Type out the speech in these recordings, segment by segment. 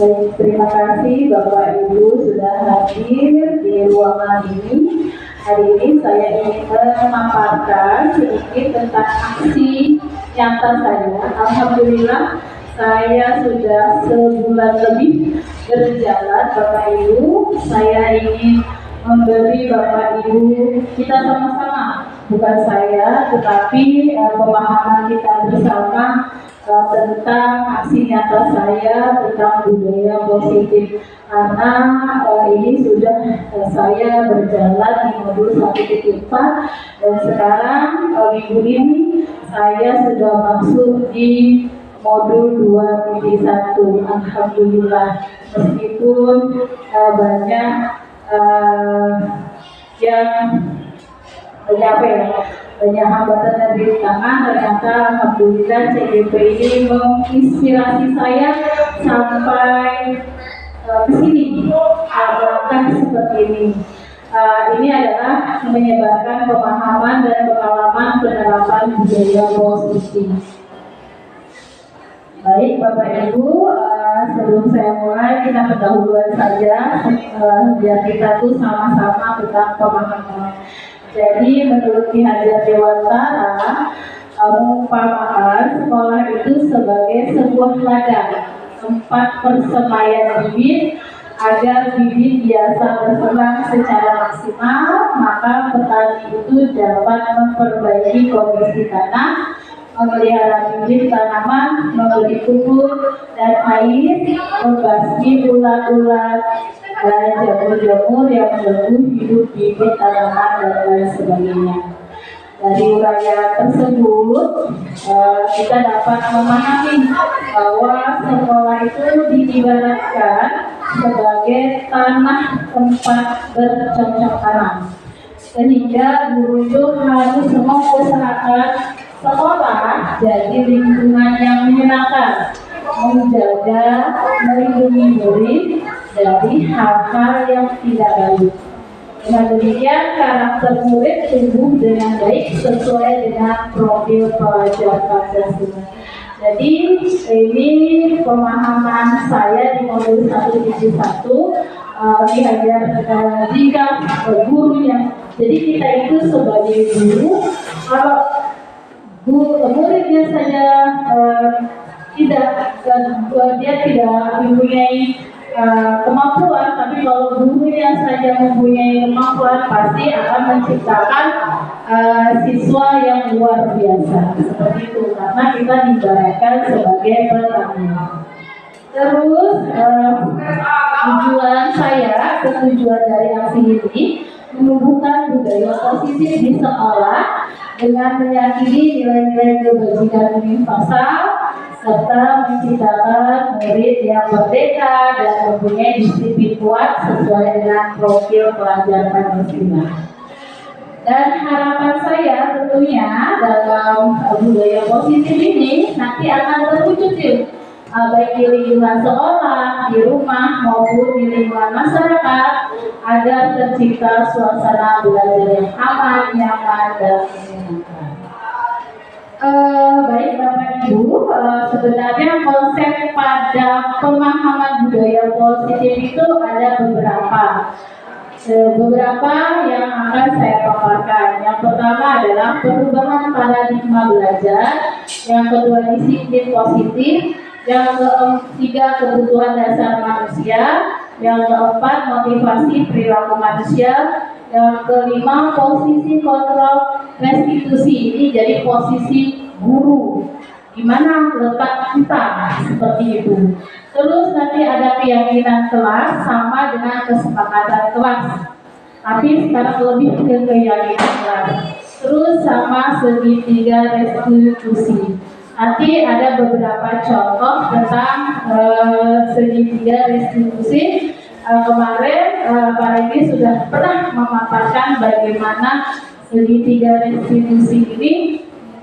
Baik, terima kasih Bapak Ibu sudah hadir di ruangan ini. Hari ini saya ingin memaparkan sedikit tentang aksi nyata saya. Alhamdulillah saya sudah sebulan lebih berjalan Bapak Ibu. Saya ingin memberi Bapak Ibu, kita sama-sama, bukan saya tetapi pemahaman kita bersama tentang aksi nyata saya tentang budaya positif, karena ini sudah saya berjalan di modul 1.4 dan sekarang minggu ini saya sudah masuk di modul 2.1. Alhamdulillah, meskipun banyak banyak hambatan dan rintangan, ternyata alhamdulillah CDP ini menginspirasi saya sampai ke sini, bahkan seperti ini. Ini adalah menyebarkan pemahaman dan pengalaman penerapan budaya positif. Baik Bapak Ibu, sebelum saya mulai kita pendahuluan saja biar kita tuh sama-sama tentang pemahaman. Jadi menurut Ki Hajar Dewantara, mengumpamakan sekolah itu sebagai sebuah ladang, tempat persemaian bibit agar bibit biasa berkembang secara maksimal, maka petani itu dapat memperbaiki kondisi tanah, memelihara bibit tanaman, memberi pupuk dan air, membasmi ulat-ulat dan jamur-jamur yang mengganggu hidup bibit tanaman dan lain sebagainya. Dari uraian tersebut kita dapat memahami bahwa sekolah itu diibaratkan sebagai tanah tempat bercocok tanam, sehingga guru itu harus mengusahakan sekolah jadi lingkungan yang menyenangkan, menjaga, melindungi murid dari hal-hal yang tidak baik. Dengan demikian karakter murid tumbuh dengan baik sesuai dengan profil pelajar Pancasila. Jadi ini pemahaman saya di modul 1.1 diajar jika gurunya. Jadi kita itu sebagai guru, kalau muridnya saja dia tidak mempunyai kemampuan, tapi kalau gurunya saja mempunyai kemampuan pasti akan menciptakan siswa yang luar biasa seperti itu, karena kita diibaratkan sebagai petani. Terus tujuan dari aksi ini menumbuhkan budaya positif di sekolah dengan meyakini nilai-nilai kebajikan universal serta menciptakan murid yang merdeka dan mempunyai disiplin kuat sesuai dengan profil pelajar Pancasila. Dan harapan saya tentunya dalam budaya positif ini nanti akan terwujud baik di lingkungan sekolah, di rumah maupun di lingkungan masyarakat, agar tercipta suasana belajar yang aman, nyaman, dan menyenangkan. Baik Bapak Ibu, sebenarnya konsep pada pemahaman budaya positif itu ada beberapa yang akan saya paparkan. Yang pertama adalah perubahan paradigma belajar, yang kedua disiplin positif, yang ketiga kebutuhan dasar manusia, yang keempat motivasi perilaku manusia, yang kelima posisi kontrol restitusi. Ini jadi posisi guru, gimana letak kita, seperti itu. Terus nanti ada keyakinan kelas sama dengan kesepakatan kelas, tapi sekarang lebih ke keyakinan kelas. Terus sama segitiga restitusi. Nanti ada beberapa contoh tentang segitiga restitusi. Kemarin Pak Regi sudah pernah memaparkan bagaimana segitiga restitusi ini.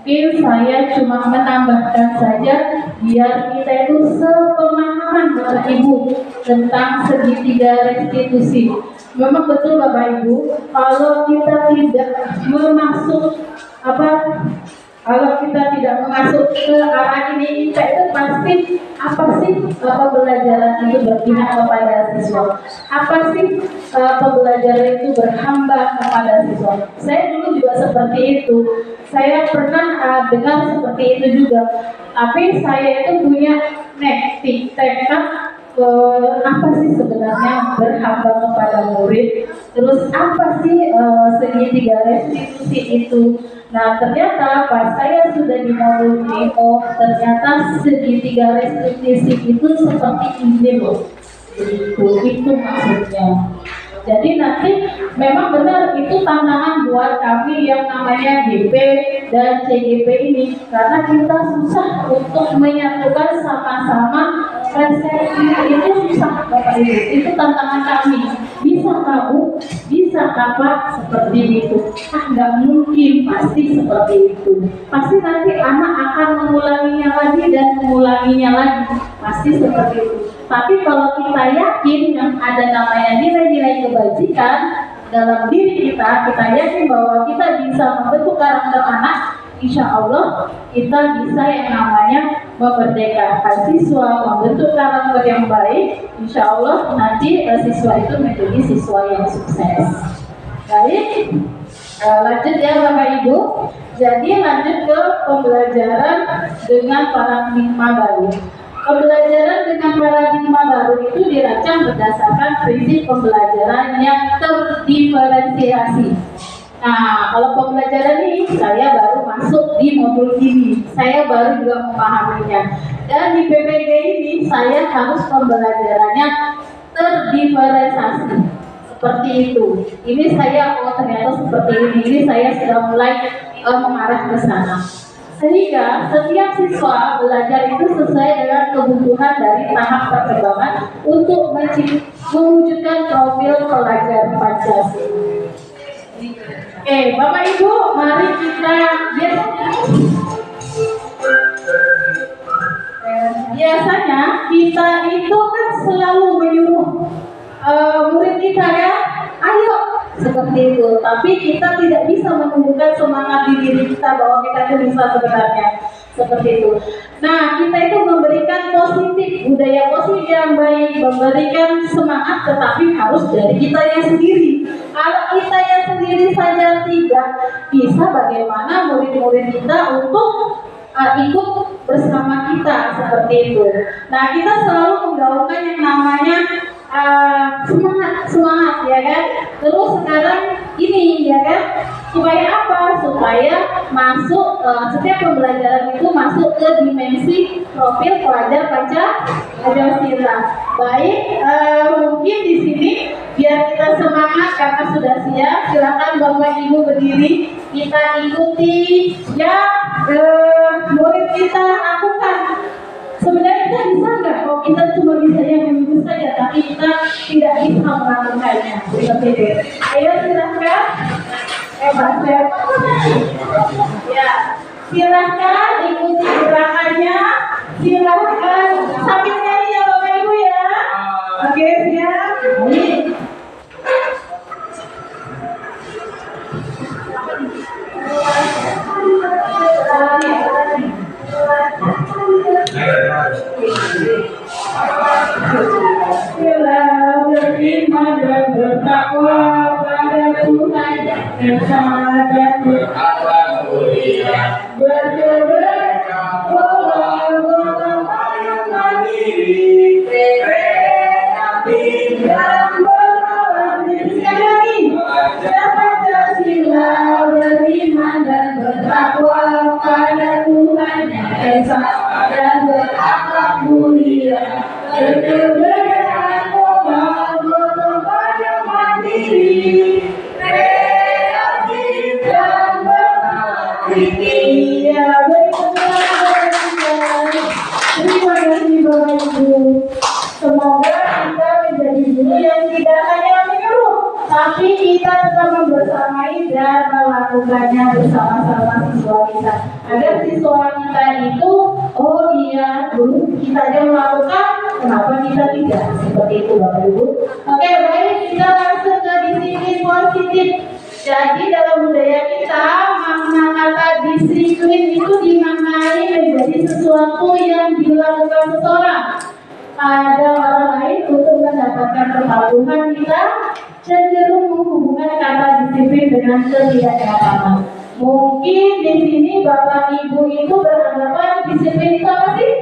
Mungkin saya cuma menambahkan saja biar kita itu sepemahaman Bapak Ibu tentang segitiga restitusi. Memang betul Bapak Ibu, kalau kita tidak Kalau kita tidak masuk ke arah ini, kita itu pasti apa sih pembelajaran itu berpihak kepada siswa? Apa sih pembelajaran itu berhamba kepada siswa? Saya dulu juga seperti itu. Saya pernah dengar seperti itu juga. Tapi saya itu punya tekad apa sih sebenarnya berhamba kepada murid, terus apa sih segitiga restitusi itu. Nah ternyata pas saya sudah di modul ini, oh ternyata segitiga restitusi itu seperti ini loh, itu maksudnya. Jadi nanti memang benar itu tantangan buat kami yang namanya GP dan CGP ini, karena kita susah untuk menyatukan sama-sama resepsi itu susah Bapak Ibu. Itu tantangan kami. Bisa kamu, bisa Bapak seperti itu. Nggak mungkin, pasti seperti itu. Pasti nanti anak akan mengulanginya lagi dan mengulanginya lagi. Pasti seperti itu. Tapi kalau kita yakin yang ada namanya nilai-nilai kebajikan dalam diri kita, kita yakin bahwa kita bisa membentuk karakter anak, insya Allah kita bisa yang namanya memerdekakan siswa, membentuk karakter yang baik. Insya Allah nanti siswa itu menjadi siswa yang sukses. Baik, lanjut ya Bapak Ibu. Jadi lanjut ke pembelajaran dengan paradigma baru. Pembelajaran dengan paradigma baru itu dirancang berdasarkan prinsip pembelajaran yang terdiferensiasi. Nah, kalau pembelajaran ini saya baru masuk di modul ini, saya baru juga memahaminya. Dan di PPG ini saya harus pembelajarannya terdiferensiasi. Seperti itu. Ini saya ternyata seperti ini saya sudah mulai mengarah ke sana. Sehingga setiap siswa belajar itu sesuai dengan kebutuhan dari tahap perkembangan untuk mewujudkan profil pelajar Pancasila. Oke, Bapak Ibu, mari kita biasanya kita itu kan selalu menyuruh murid kita ya, ayo seperti itu. Tapi kita tidak bisa menumbuhkan semangat di diri kita bahwa kita itu bisa sebenarnya seperti itu. Nah, kita itu memberikan positif, budaya positif yang baik, memberikan semangat, tetapi harus dari kita yang sendiri. Kalau kita yang sendiri saja tidak bisa, bagaimana murid-murid kita untuk ikut bersama kita seperti itu. Nah, kita selalu menggaungkan yang namanya semangat ya kan. Terus sekarang ini ya kan, supaya apa? Supaya masuk setiap pembelajaran itu masuk ke dimensi profil pelajar Pancasila. Baik, mungkin di sini biar kita semangat karena sudah siap, silakan Bapak Ibu berdiri, kita ikuti ya murid kita lakukan. Sebenarnya kita bisa nggak? Kalau kita cuma bisa yang begitu saja, tapi kita tidak bisa melakukannya. Seperti itu. Ayo silahkan. Ya, silahkan ikuti gerakannya. Silahkan sambil nyanyi ya Bapak Ibu ya. Oke, siap. Sila beriman dan bertakwa pada Tuhan yang Maha dan mulia, berkeberanian mandiri, kreatif dan berlawan diri. Sekali lagi, Pancasila beriman dan bertakwa pada Tuhan yang Esa dan berakhlak mulia, berkeberanian berlawan mandiri, kreatif dan berlawan diri. Terima kasih Bapak Ibu. Semoga kita menjadi guru yang tidak hanya menyuruh, tapi kita tetap membersamai dan melakukannya bersama-sama siswa kita. Agar siswa kita itu, oh iya, guru kita aja melakukan, kenapa kita tidak? Seperti itu Bapak Ibu. Oke, baik, kita langsung ke disiplin positif. Jadi dalam budaya kita, makna kata disiplin itu dimaknai menjadi sesuatu yang dilakukan seseorang pada orang lain untuk mendapatkan kepatuhan. Kita cenderung menghubungkan kata disiplin dengan ketidaknyamanan. Mungkin di sini Bapak Ibu itu beranggapan disiplin itu apa sih?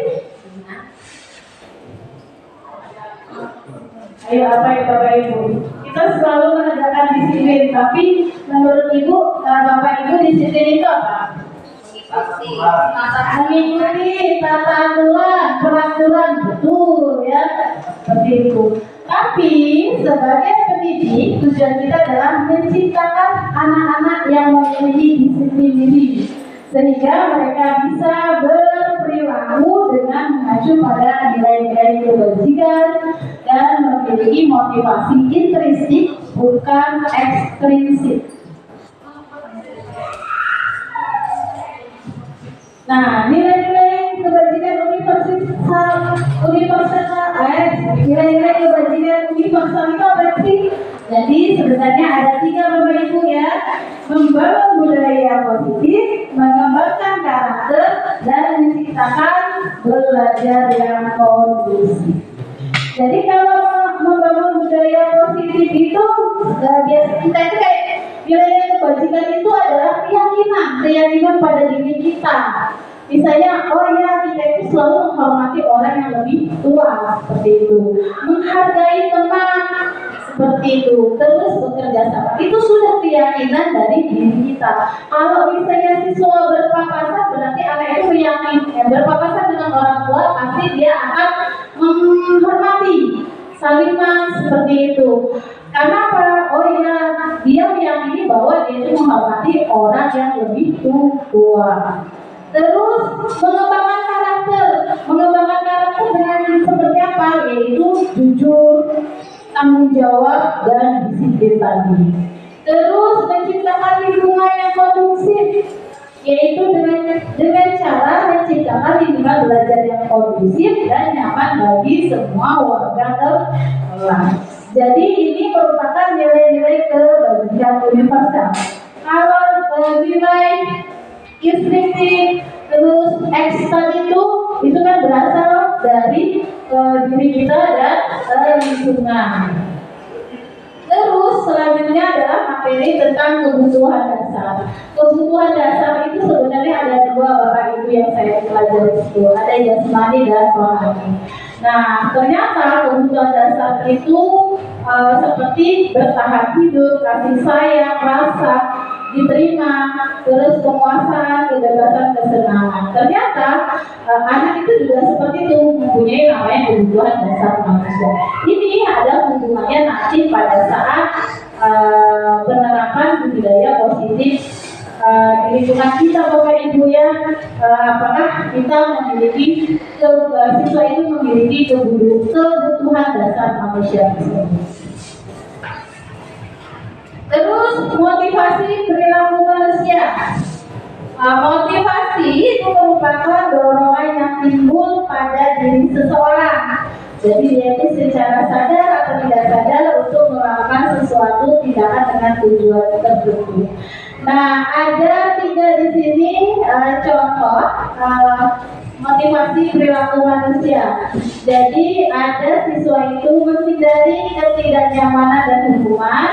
Ayo apa ya Bapak Ibu? Kita selalu menegakkan disiplin, tapi menurut Ibu, Bapak Ibu disiplin itu apa? Mengikuti tata peraturan, betul ya, seperti itu. Tapi sebagai pendidik, tujuan kita adalah menciptakan anak-anak yang memiliki disiplin diri, sehingga mereka bisa berperilaku dengan mengacu pada nilai-nilai kebajikan dan memiliki motivasi intrinsik bukan ekstrinsik. Nah, nilai-nilai kebajikan nilai-nilai kebajikan universal itu apa sih? Jadi sebenarnya ada 3 Bapak Ibu ya: membangun budaya positif, mengembangkan karakter, dan menciptakan belajar yang kondusif. Jadi kalau membangun budaya positif itu biasa kita itu kayak nilai-nilai kebajikan itu adalah keyakinan pada diri kita. Misalnya, oh ya, kita itu selalu menghormati orang yang lebih tua, seperti itu. Menghargai teman, seperti itu. Terus bekerja sama. Itu sudah keyakinan dari diri kita. Kalau misalnya siswa berpapasan, berarti anak itu meyakini berpapasan dengan orang tua, pasti dia akan menghormati, saliman, seperti itu. Karena apa? Oh ya, dia meyakini bahwa dia itu menghormati orang yang lebih tua. Terus mengembangkan karakter dengan seperti apa? Yaitu jujur, tanggung jawab, dan disiplin tadi. Terus menciptakan lingkungan yang kondusif, yaitu dengan cara menciptakan lingkungan belajar yang kondusif dan nyaman bagi semua warga kelas. Jadi ini merupakan nilai-nilai kebajikan universal. Kalau nilai intrinsik terus ekstern itu kan berasal dari diri kita dan lingkungan. Terus selanjutnya adalah materi tentang kebutuhan dasar. Kebutuhan dasar itu sebenarnya ada 2 Bapak Ibu yang saya pelajari itu, ada jasmani dan rohani. Nah, ternyata kebutuhan dasar itu seperti bertahan hidup, kasih sayang, rasa diterima, terus kepuasan, kebebasan, kesenangan. Ternyata anak itu juga seperti itu, mempunyai namanya kebutuhan dasar manusia. Ini ada hubungannya nanti pada saat penerapan budaya positif di lingkungan kita Bapak Ibu ya. Apakah kita memiliki siswa itu memiliki kebutuhan dasar manusia tersebut. Terus motivasi perilaku manusia. Motivasi itu merupakan dorongan yang timbul pada diri seseorang. Jadi dia itu secara sadar atau tidak sadar untuk melakukan sesuatu tindakan dengan tujuan tertentu. Nah, ada 3 di sini contoh motivasi perilaku manusia. Jadi ada siswa itu menghindari ketidaknyamanan dan hubungan,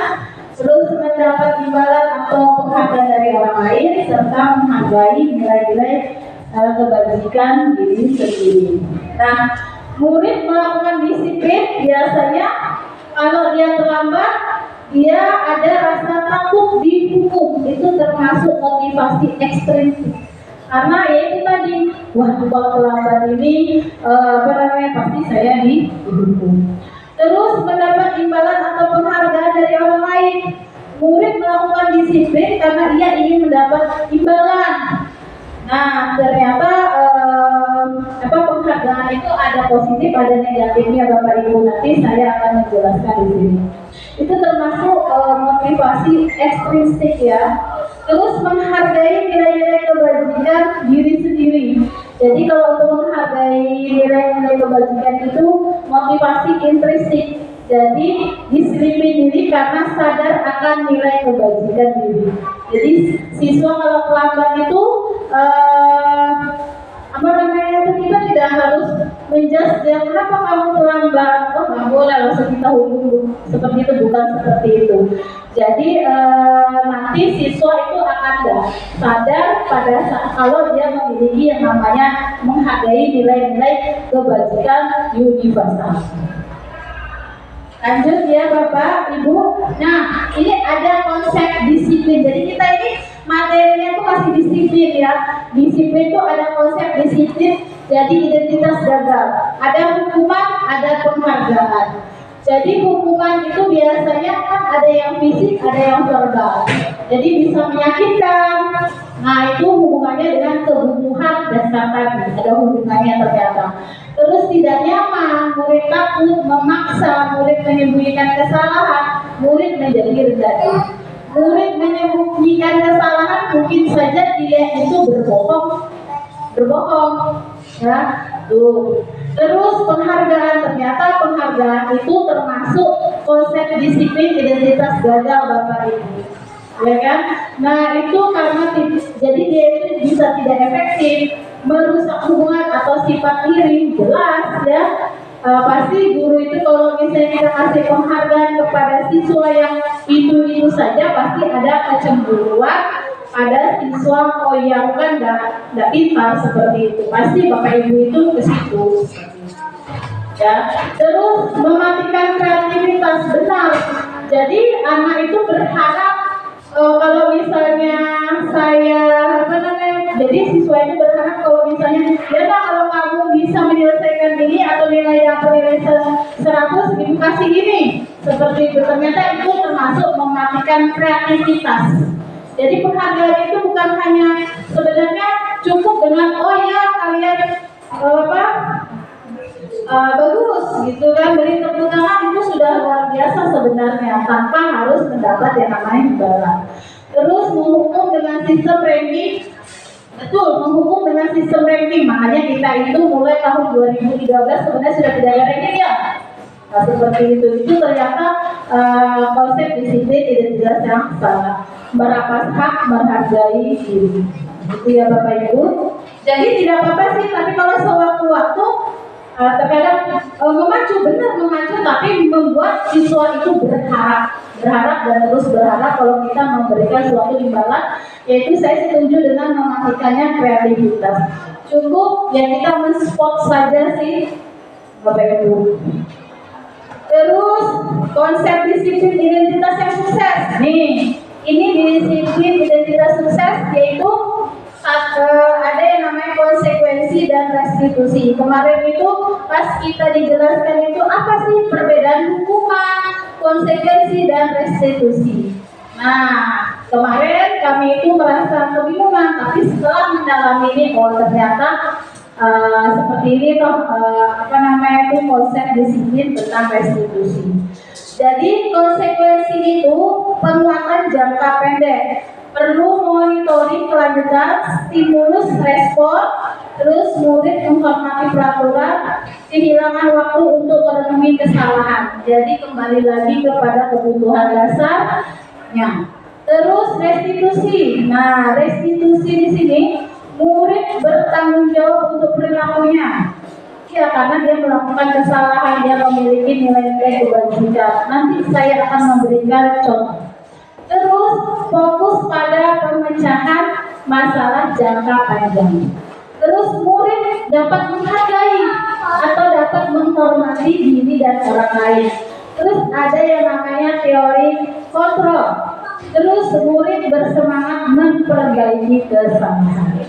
terus mendapat imbalan atau penghargaan dari orang lain, serta menghargai nilai-nilai kebajikan diri sendiri. Nah, murid melakukan disiplin biasanya kalau dia terlambat, dia ada rasa takut dihukum. Itu termasuk motivasi ekstrinsik. Karena ya itu tadi, wah kalau terlambat ini pasti saya dihukum. Terus mendapat imbalan atau penghargaan dari orang lain. Murid melakukan disiplin karena ia ingin mendapat imbalan. Nah, ternyata penghargaan itu ada positif, ada negatifnya Bapak Ibu. Nanti saya akan menjelaskan di sini. Itu termasuk motivasi ekstrinsik ya. Terus menghargai nilai-nilai kebajikan diri sendiri. Jadi kalau untuk menghargai nilai-nilai kebajikan itu motivasi intrinsik. Jadi disiplin disiplin diri karena sadar akan nilai kebajikan diri. Jadi siswa kalau terlambat itu apa namanya itu kita tidak harus menjudge dia kenapa kamu terlambat, oh nggak boleh langsung kita hukum seperti itu, bukan seperti itu. Jadi nanti siswa itu akan sadar pada saat kalau dia memiliki yang namanya menghargai nilai-nilai kebajikan universal. Lanjut ya Bapak, Ibu. Nah, ini ada konsep disiplin. Jadi kita ini materinya tuh masih disiplin ya. Disiplin itu ada konsep disiplin. Jadi identitas gagal. Ada hukuman, ada penghargaan. Jadi hukuman itu biasanya kan ada yang fisik, ada yang verbal. Jadi bisa menyakitkan. Nah itu hubungannya dengan kebutuhan dasar tadi. Ada hubungannya ternyata. Terus tidak nyaman, murid takut, memaksa, murid menyembunyikan kesalahan, murid menjadi rendah diri. Murid menyembunyikan kesalahan mungkin saja dia itu berbohong, ya. Tuh. Terus penghargaan, ternyata penghargaan itu termasuk konsep disiplin identitas gagal Bapak Ibu, ya kan? Nah itu karena jadi dia itu bisa tidak efektif, merusak hubungan atau sifat iri, jelas ya. Pasti guru itu kalau misalnya kita kasih penghargaan kepada siswa yang itu saja pasti ada kecemburuan, ada siswa oh yang kan nggak pintar seperti itu, pasti Bapak Ibu itu ke situ ya. Terus mematikan kreativitas, benar. Jadi anak itu berharap kalau misalnya saya jadi siswa itu berharap kalau misalnya ya kalau kamu bisa menyelesaikan ini atau nilai 100 ibu kasih ini seperti itu, ternyata itu termasuk mematikan kreativitas. Jadi penghargaan itu bukan hanya sebenarnya cukup dengan oh ya kalian bagus gitu kan, beri tepuk tangan itu sudah luar biasa sebenarnya tanpa harus mendapat yang namanya imbalan. Terus menghukum dengan sistem ranking, betul, menghukum dengan sistem ranking, makanya kita itu mulai tahun 2013 sebenarnya sudah tidak ada ranking ya. Nah, seperti itu ternyata konsep disiplin identitas yang salah. Berapa hak menghargai diri, itu ya Bapak Ibu. Jadi tidak apa-apa sih, tapi kalau sewaktu-waktu terkadang memacu, benar memacu, tapi membuat siswa itu berharap dan terus berharap kalau kita memberikan suatu imbalan, yaitu saya setuju dengan mematikannya kreativitas. Cukup ya kita men-spot saja sih Bapak Ibu. Terus konsep disiplin identitas yang sukses. Nih, ini disiplin identitas sukses yaitu ada yang namanya konsekuensi dan restitusi. Kemarin itu pas kita dijelaskan itu apa sih perbedaan hukuman, konsekuensi dan restitusi. Nah, kemarin kami itu merasa kebingungan, tapi setelah mendalami ini, oh ternyata seperti ini toh itu konsep disiplin tentang restitusi. Jadi konsekuensi itu penguatan jangka pendek, perlu monitoring kelanjutan, stimulus respon, terus murid menghormati peraturan, kehilangan waktu untuk merenungi kesalahan. Jadi kembali lagi kepada kebutuhan dasarnya. Terus restitusi. Nah, restitusi di sini murid bertanggung jawab untuk perilakunya. Ya, karena dia melakukan kesalahan, dia memiliki nilai-nilai kebajikan. Nanti saya akan memberikan contoh. Terus fokus pada pemecahan masalah jangka panjang. Terus murid dapat menghargai atau dapat menghormati diri dan orang lain. Terus ada yang namanya teori kontrol. Terus murid bersemangat memperbaiki kesalahan.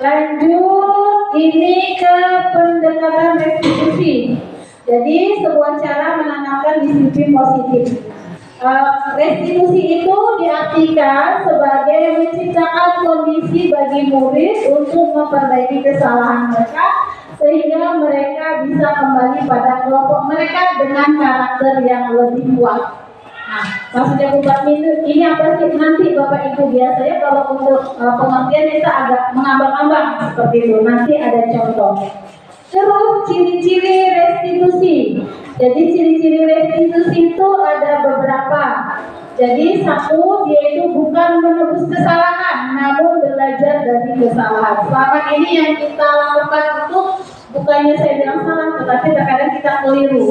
Lanjut, ini ke pendekatan restitusi. Jadi sebuah cara menanamkan disiplin positif. Restitusi itu diartikan sebagai menciptakan kondisi bagi murid untuk memperbaiki kesalahan mereka sehingga mereka bisa kembali pada kelompok mereka dengan karakter yang lebih kuat. Nah, maksudnya bukan ini apa sih nanti Bapak Ibu biasanya kalau untuk pengertian kita agak mengambang-ambang seperti itu. Nanti ada contoh. Terus ciri-ciri restitusi. Jadi ciri-ciri restitusi itu ada beberapa. Jadi satu, dia itu bukan menebus kesalahan, namun belajar dari kesalahan. Selama ini yang kita lakukan itu bukannya saya bilang salah, tetapi terkadang kita keliru.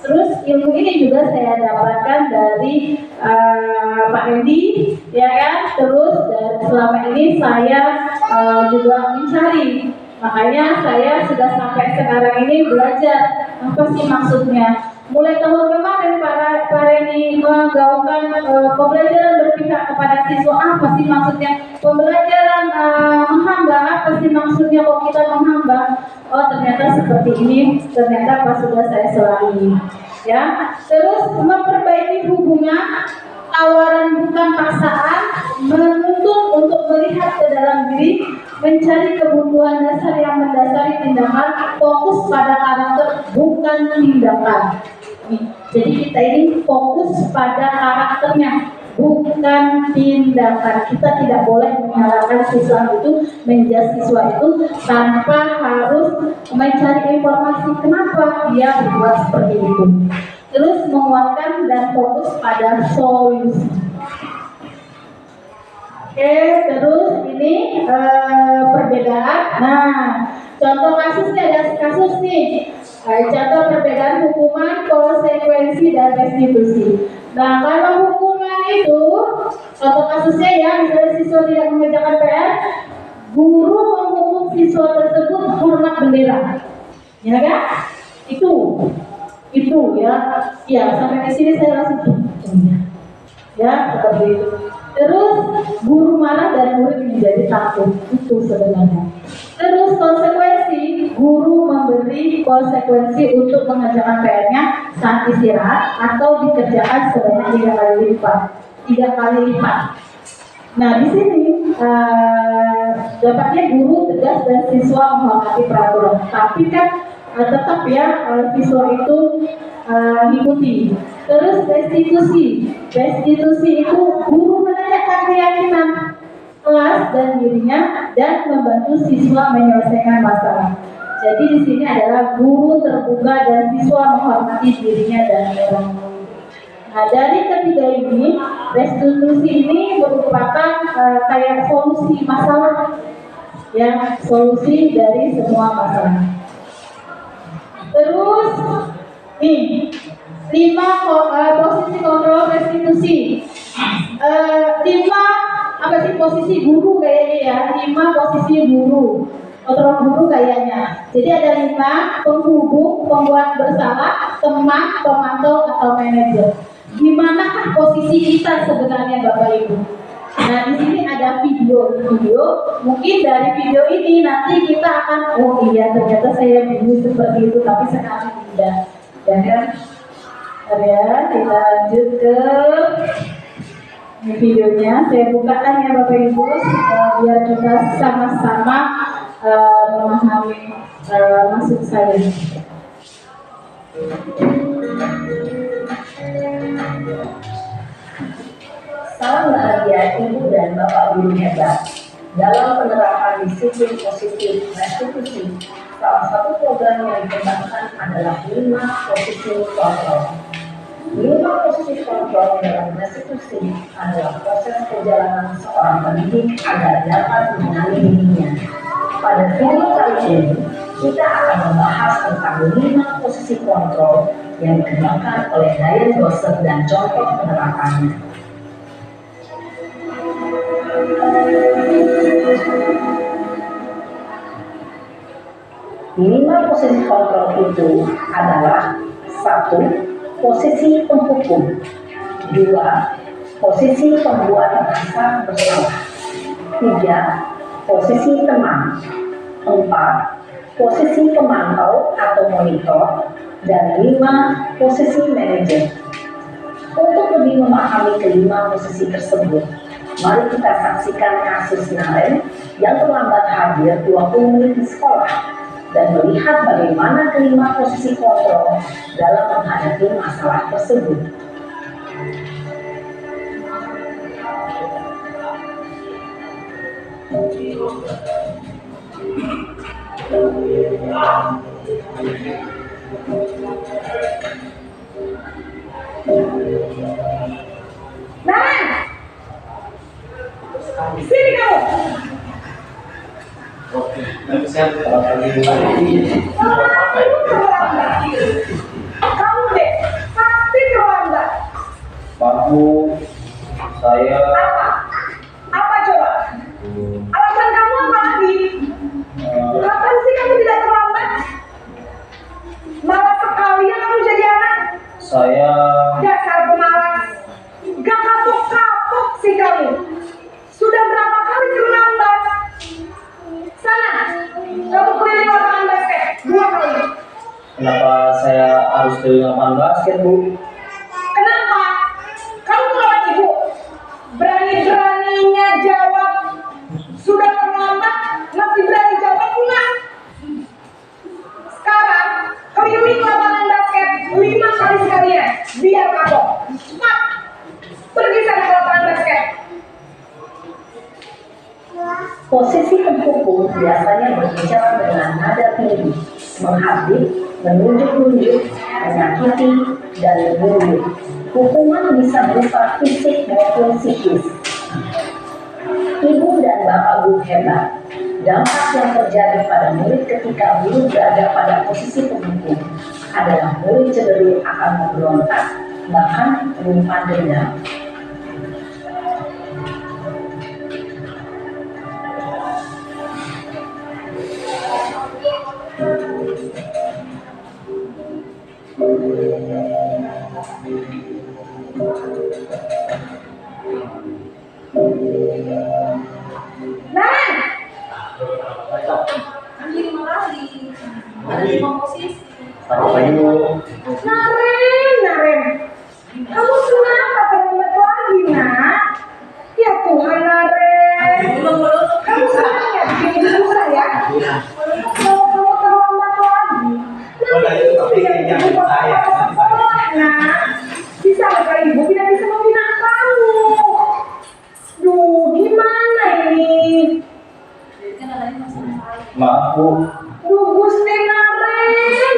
Terus ilmu ini juga saya dapatkan dari Pak Edi, ya kan? Terus dan selama ini saya juga mencari. Makanya saya sudah sampai sekarang ini belajar apa sih maksudnya. Mulai tahun kemarin Pak Reni menggaungkan pembelajaran berpihak kepada siswa, apa sih maksudnya pembelajaran menghamba, apa sih maksudnya kok kita menghamba. Oh ternyata seperti ini, ternyata pas sudah saya selami, ya. Terus memperbaiki hubungan, tawaran bukan paksaan, menuntut untuk melihat ke dalam diri, mencari kebutuhan dasar yang mendasari tindakan, fokus pada karakter bukan tindakan. Jadi kita ini fokus pada karakternya, bukan tindakan. Kita tidak boleh menyalahkan siswa itu, menjudge siswa itu tanpa harus mencari informasi kenapa dia berbuat seperti itu. Terus menguatkan dan fokus pada solusi. Oke, terus ini perbedaan. Nah, contoh kasusnya ada kasus nih. Contoh perbedaan hukuman, konsekuensi, dan restitusi. Nah, kalau hukuman itu, contoh kasusnya ya, misalnya siswa tidak mengerjakan PR, guru menghukum siswa tersebut hormat bendera, ya kan? Itu ya sampai di sini saya langsung ya seperti itu. Terus guru marah dan murid menjadi takut, itu sebenarnya. Terus konsekuensi, guru memberi konsekuensi untuk mengerjakan PR-nya saat istirahat atau dikerjakan sebanyak 3 kali lipat. Nah di sini dapatnya guru tegas dan siswa menghormati peraturan, tapi kan tetap ya siswa itu mengikuti. Terus restitusi itu guru menanyakan keyakinan kelas dan dirinya dan membantu siswa menyelesaikan masalah. Jadi di sini adalah guru terbuka dan siswa menghormati dirinya dan orang. Nah dari ketiga ini, restitusi ini merupakan kayak solusi masalah, ya solusi dari semua masalah. Terus nih 5 posisi kontrol restitusi. 5 apa sih posisi guru kayaknya ya? 5 posisi guru, kontrol guru kayaknya. Jadi ada 5: penghubung, pembuat bersalah, teman, pemantau, atau manajer. Dimanakah posisi kita sebenarnya Bapak Ibu? Nah di sini ada video. Mungkin dari video ini nanti kita akan, oh iya ternyata saya dulu seperti itu, tapi sekarang tidak. Ya kan? Ya, kita lanjut ke ini videonya. Saya bukakan ya Bapak Ibu biar kita sama-sama memahami maksud saya. Salam bahagia Ibu dan Bapak Guru hebat. Dalam penerapan disiplin positif restitusi, salah satu program yang dikembangkan adalah 5 posisi kontrol. 5 posisi kontrol dalam restitusi adalah proses perjalanan seorang pendidik agar dapat mengenali dirinya. Pada video kali ini, kita akan membahas tentang 5 posisi kontrol yang dikembangkan oleh Diane Joseph dan contoh penerapannya. 5 posisi kontrol itu adalah 1. Posisi penghukum, 2. Posisi pembuat rasa bersalah, 3. Posisi teman, 4. Posisi pemantau atau monitor, dan 5. Posisi manajer. Untuk lebih memahami kelima posisi tersebut, mari kita saksikan kasus Naren yang terlambat hadir 20 menit di sekolah dan melihat bagaimana kelima posisi kontrol dalam menghadapi masalah tersebut. Naran, sini kamu. Oke, tapi saya kalau lagi Kamu deh, pasti terlambat. Paku, saya Apa? Apa coba? Alasan kamu apa lagi? Kapan sih kamu tidak terlambat? Malas sekali ya kamu jadi anak. saya Dasar pemalas. Gak kapok-kapok sih kamu. Sudah berapa kali terlambat? Sana, kamu keliling lapangan basket 2 kali. kenapa saya harus ke lapangan basket, Bu? Kenapa? Kamu melawan ibu. Berani-beraninya jawab. Sudah terlambat, masih berani jawab pula. Sekarang, keliling lapangan basket 5 kali sekalian. Biar kapok. Cepat. Pergi sana ke lapangan basket. Posisi punggung biasanya berbicara dengan nada tinggi, menghabis, menunjuk-nunjuk, menyakiti, dan menunjuk. Hukuman bisa berupa fisik maupun psikis. Ibu dan bapak guru hebat. Dampak yang terjadi pada murid ketika guru berada pada posisi pemukul adalah murid cenderung akan memberontak, bahkan menyimpan dendam. Naran, Ambil 5 kali. Ada 5 posisi. Selamat pagi, Bu. Naren, kamu kenapa terlambat lagi, nak? Ya Tuhan, Naren. Kamu senang ya bikin ibu saya? Kalau kamu terlambat lagi, nanti ibu bapak sekolah, nak. Bisa nggak ibu tidak bisa membina kamu? Duh, gimana ini? Kan ada 5 sama saya. Maaf, Bu. Duh, Gusti Naren.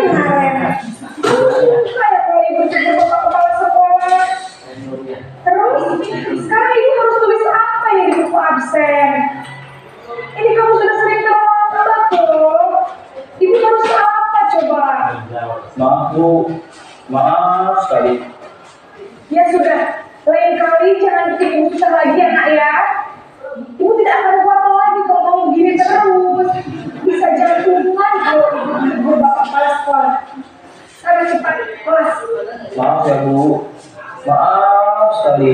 Kayak kalau ibu jadi bapak kepala sekolah. Terus, sekarang ibu harus tulis apa ini di buku absen? Ini kamu sudah sering terlambat loh. Ibu harus apa coba? Maaf, Bu. Maaf sekali. Ya sudah, lain kali jangan bikin ibu susah lagi ya nak ya. Ibu tidak akan kuat lagi kalau kamu begini terus. Bisa jantungan kalau ibu bapak kepala sekolah. Sana cepat kelas. Maaf ya, Bu. Maaf sekali.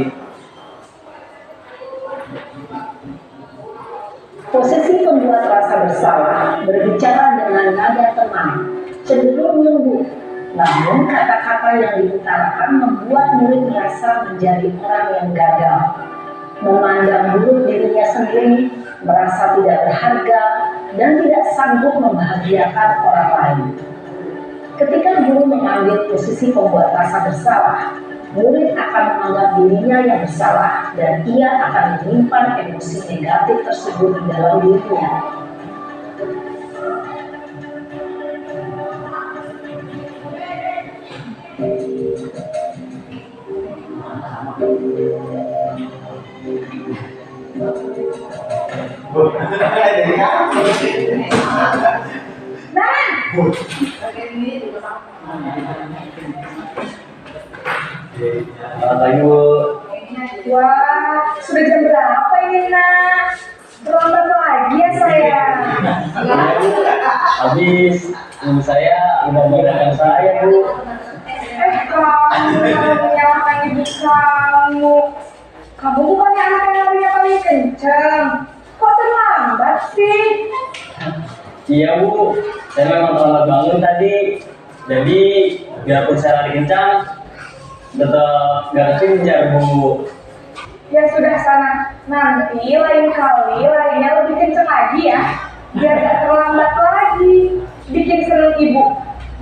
Posisi pembuat rasa bersalah berbicara dengan nada tenang, cenderung lembut. Namun kata-kata yang diutarakan membuat murid merasa menjadi orang yang gagal, memandang buruk dirinya sendiri, merasa tidak berharga, dan tidak sanggup membahagiakan orang lain. Ketika guru mengambil posisi pembuat rasa bersalah, murid akan menganggap dirinya yang bersalah dan ia akan menyimpan emosi negatif tersebut di dalam dirinya. Naran, Oke, ini juga sama. Selamat pagi, Bu. wah sudah jam berapa ini nak? Terlambat lagi ya saya. Habis ibu saya udah mengingatkan saya, Bu. Kamu menyalahkan ibu kamu. Kamu bukannya anak yang larinya paling kencang. Kok terlambat sih? Iya, Bu. Saya memang terlambat bangun tadi. Jadi biarpun saya lari kencang, tetap gak kejar, Bu. Ya sudah sana. Nanti lain kali larinya lebih kencang lagi ya. Biar gak terlambat lagi. Bikin seneng ibu.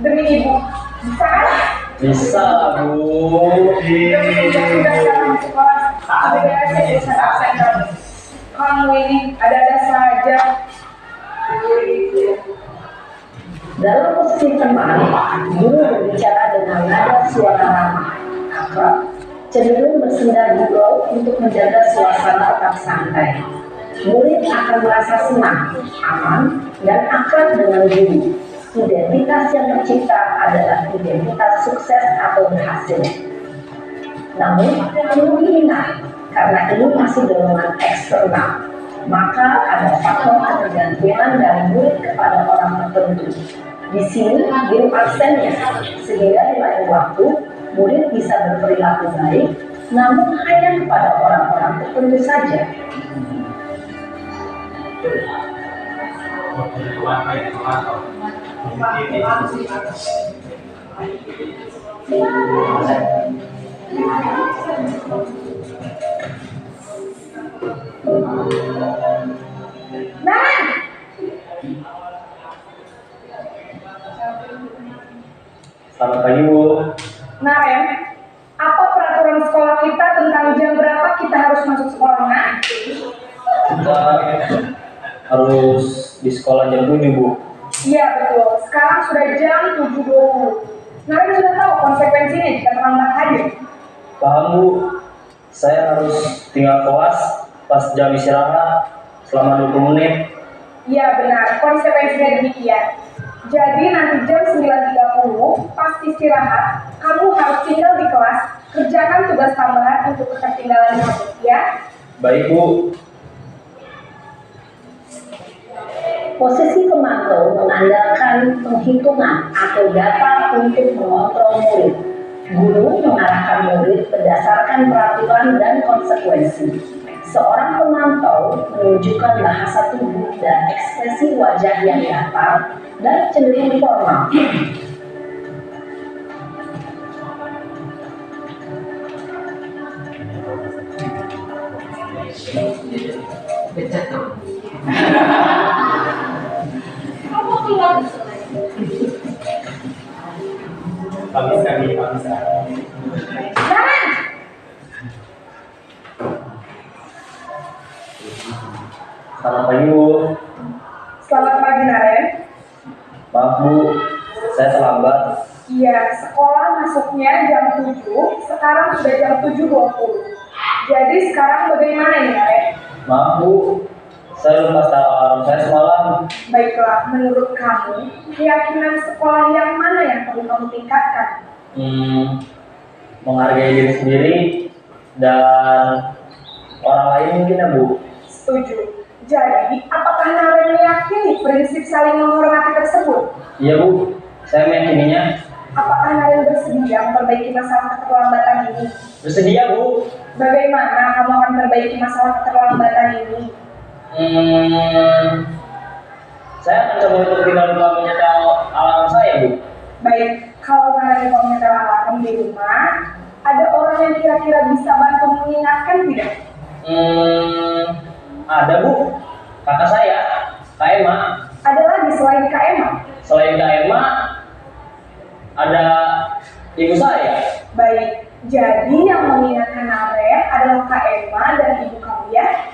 Demi ibu. Bisa kan? Bisa, Bu. Ya sudah sekarang masuk kelas. Sudah saya urusan absen kamu. Kamu ini ada-ada saja. Dalam posisi teman, guru berbicara dengan nada suara ramah, akrab, cenderung bersenda gurau untuk menjaga suasana tetap santai. Murid akan merasa senang, aman, dan akrab dengan guru. Identitas yang tercipta adalah identitas sukses atau berhasil. Namun, perlu diingat, karena ini masih dorongan eksternal, maka ada faktor ketergantungan dari murid kepada orang tertentu. Di sini, guru absennya, sehingga di lain waktu, murid bisa berperilaku baik, namun hanya kepada orang-orang tertentu saja. Selamat pagi, Bu. Nah, Ren, apa peraturan sekolah kita tentang jam berapa kita harus masuk sekolah? Nah, Kita harus di sekolah jam 7, Bu. iya betul. Sekarang sudah jam 7.20. Nah, Ren sudah tahu konsekuensinya jika terlambat hadir. Paham, Bu. Saya harus tinggal kelas pas jam istirahat selama 20 menit. Iya benar, konsekuensinya demikian. Jadi nanti jam 9.30 pas istirahat, kamu harus tinggal di kelas, kerjakan tugas tambahan untuk ketertinggalan kamu, ya. Baik, Bu. Posisi pemantau mengandalkan penghitungan atau data untuk mengontrol murid. Guru mengarahkan murid berdasarkan peraturan dan konsekuensi. Seorang pemantau menunjukkan bahasa tubuh dan ekspresi wajah yang datar dan cenderung formal. Kamu keluar di sana. Kami bisa. Selamat pagi, Bu. Selamat pagi, Naren. Maaf, Bu. Saya terlambat. Iya, sekolah masuknya jam 7, sekarang sudah jam 7.20. Jadi sekarang bagaimana ini, Naren? Maaf, Bu. Saya lupa start alarm saya semalam. Baiklah, menurut kamu, keyakinan sekolah yang mana yang perlu kamu tingkatkan? Menghargai diri sendiri dan orang lain mungkin, ya, Bu. Setuju. Jadi, apakah Naren meyakini prinsip saling menghormati tersebut? Iya, Bu. Saya meyakininya. Apakah Naren bersedia memperbaiki masalah keterlambatan ini? Bersedia, Bu. Bagaimana kamu akan memperbaiki masalah keterlambatan ini? Saya akan coba untuk tidak lupa menyetel alarm saya, Bu. Baik, kalau Naren mau menyetel alarm di rumah, ada orang yang kira-kira bisa bantu mengingatkan tidak? Ada, Bu. Kakak saya, Kak Emma. Ada lagi selain Kak Emma? Selain Kak Emma, ada ibu saya. Baik, jadi yang mengingatkan Naren adalah Kak Emma dan ibu kamu, ya?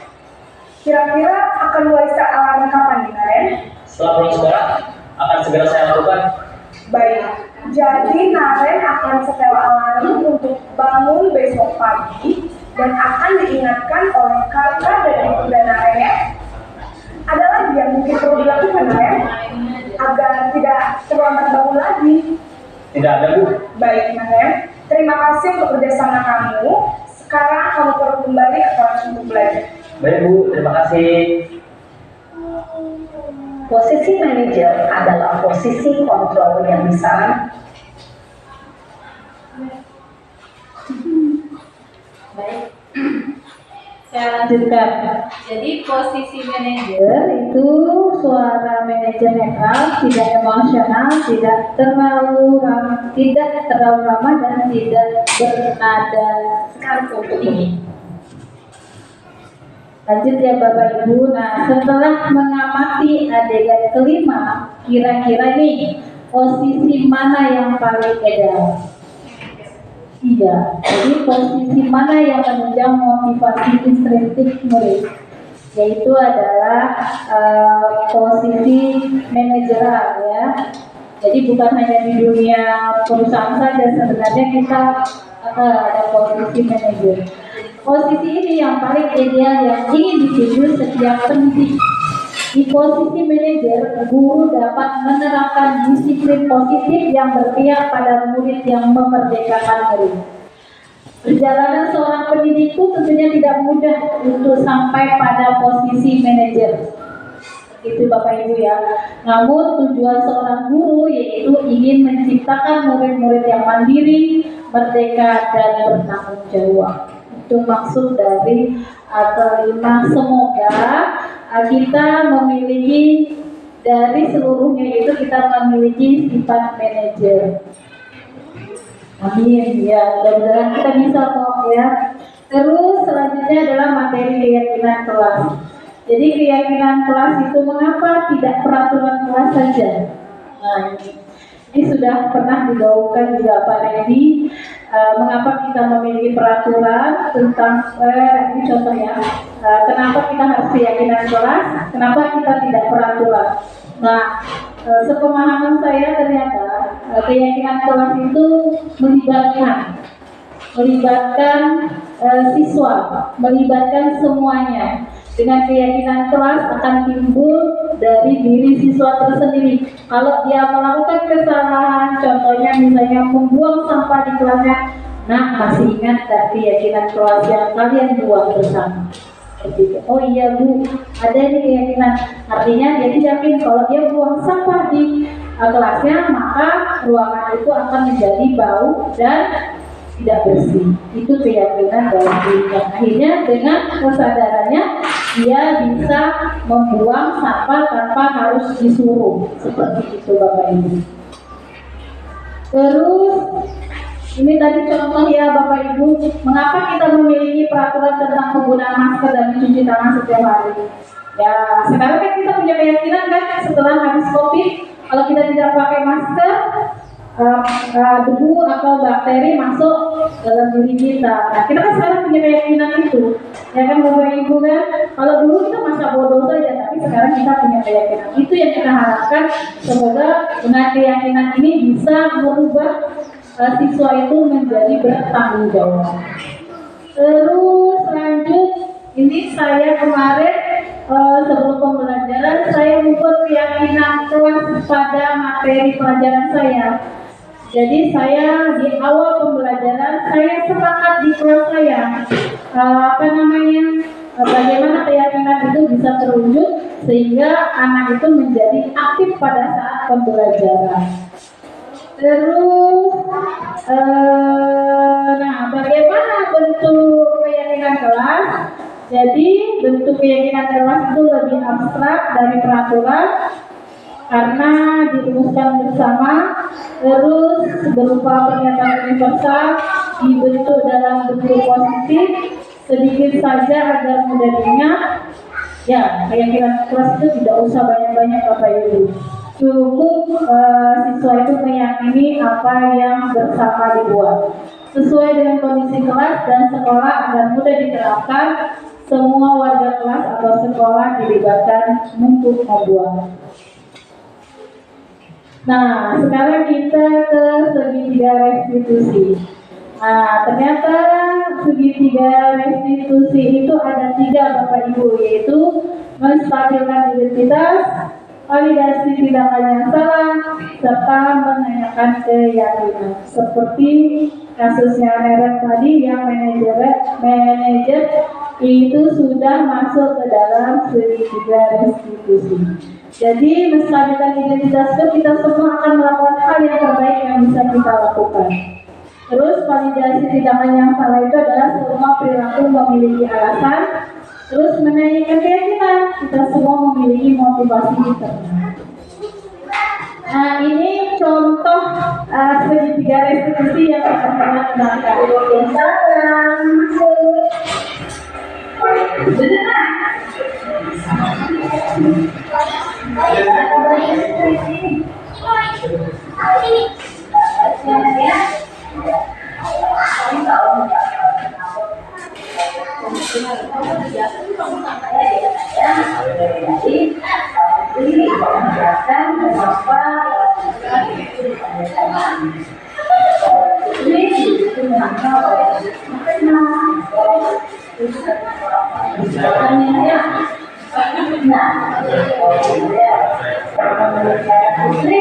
Kira-kira akan mulai start alarm kapan nih, Naren? Setelah pulang sekolah, akan segera saya lakukan. Baik, jadi Naren akan setel alarm untuk bangun besok pagi dan akan diingatkan oleh kakak dan ibu dan Naren, ya? Ada lagi yang mungkin perlu dilakukan, Naren, agar tidak terlambat bangun lagi? Tidak ada, Bu. Baik, Naren. Terima kasih untuk kerjasama kamu. Sekarang kamu perlu kembali ke kelas untuk belajar. Baik, Bu. Terima kasih. Posisi manajer adalah posisi kontrol yang disarankan. Baik. Saya lanjutkan. Jadi posisi manajer itu suara manajer netral, tidak emosional, tidak terlalu ramah dan tidak bernada tinggi. Lanjut ya Bapak Ibu. Nah, setelah mengamati adegan kelima, kira-kira nih posisi mana yang paling ideal? Iya, jadi posisi mana yang menunjang motivasi intrinsik murid? Yaitu adalah posisi manajerial, ya. Jadi bukan hanya di dunia perusahaan saja, sebenarnya kita ada posisi manajer. Posisi ini yang paling ideal yang ingin dituju setiap pendidik. Di posisi manajer, guru dapat menerapkan disiplin positif yang berpihak pada murid yang memerdekakan murid. Perjalanan seorang pendidik itu tentunya tidak mudah untuk sampai pada posisi manajer. Itu Bapak Ibu ya. Namun tujuan seorang guru yaitu ingin menciptakan murid-murid yang mandiri, merdeka, dan bertanggung jawab. Itu maksud dari kelima. Semoga kita memiliki dari seluruhnya itu kita memiliki sifat manajer. Amin ya, mudah-mudahan kita bisa kok ya. Terus selanjutnya adalah materi keyakinan kelas. Jadi keyakinan kelas itu mengapa tidak peraturan kelas saja? Nah, ini sudah pernah digaungkan juga Pak Randy. Mengapa kita memiliki peraturan tentang ini contohnya, kenapa kita harus keyakinan kelas, kenapa kita tidak peraturan. Nah, sepemahaman saya ternyata keyakinan kelas itu melibatkan siswa, melibatkan semuanya. Dengan keyakinan kelas akan timbul dari diri siswa tersendiri. Kalau dia melakukan kesalahan, contohnya misalnya membuang sampah di kelasnya, nah masih ingat tak keyakinan kelas yang kalian buat bersama? Oh iya Bu, ada ini keyakinan. Artinya dia yakin kalau dia buang sampah di kelasnya, maka ruangan itu akan menjadi bau dan tidak bersih. Itu keyakinan dalam dirinya. Akhirnya dengan kesadarannya dia bisa membuang sampah tanpa harus disuruh. Seperti itu Bapak Ibu. Terus ini tadi contoh ya Bapak Ibu, mengapa kita memiliki peraturan tentang penggunaan masker dan mencuci tangan setiap hari? Ya sekarang kan kita punya keyakinan kan setelah habis COVID, kalau kita tidak pakai masker, debu atau bakteri masuk dalam diri kita. Nah, kita kan sekarang punya keyakinan itu, ya kan Bapak Ibu kan? Kalau dulu kita masa bodoh saja, tapi sekarang kita punya keyakinan. Itu yang kita harapkan. Semoga dengan keyakinan ini bisa merubah siswa itu menjadi bertanggung jawab. Terus lanjut, ini saya kemarin sebelum pembelajaran saya membuat keyakinan kelas pada materi pelajaran saya. Jadi saya di awal pembelajaran saya sepakat di kelas saya bagaimana keyakinan itu bisa terwujud sehingga anak itu menjadi aktif pada saat pembelajaran. Terus bagaimana bentuk keyakinan kelas? Jadi bentuk keyakinan kelas itu lebih abstrak dari peraturan karena dirumuskan bersama, terus berupa pernyataan universal, dibentuk dalam bentuk positif, sedikit saja agar mudah diingat. Ya, keyakinan kelas itu tidak usah banyak-banyak Bapak Ibu. Cukup siswa itu meyakini apa yang bersama dibuat. Sesuai dengan kondisi kelas dan sekolah agar mudah diterapkan, semua warga kelas atau sekolah dilibatkan untuk membuat. Nah, sekarang kita ke segitiga restitusi. Nah, ternyata segitiga restitusi itu ada 3 Bapak Ibu, yaitu menstabilkan identitas, validasi tindakan yang salah, serta menanyakan keyakinan. Seperti kasusnya Neren tadi yang manajer itu sudah masuk ke dalam segitiga restitusi. Jadi menstabilkan identitas itu kita semua akan melakukan hal yang terbaik yang bisa kita lakukan. Terus validasi tindakan yang salah itu adalah semua perilaku memiliki alasan. Terus menanyakan keyakinan, kita semua memiliki motivasi internal. Nah ini contoh segitiga restitusi yang kita pernah gunakan. Salam masuk. Jadi ini menjelaskan kenapa itu ditandatangan. Putri itu menangkap oleh makna itu satu orang ya. Nah, Putri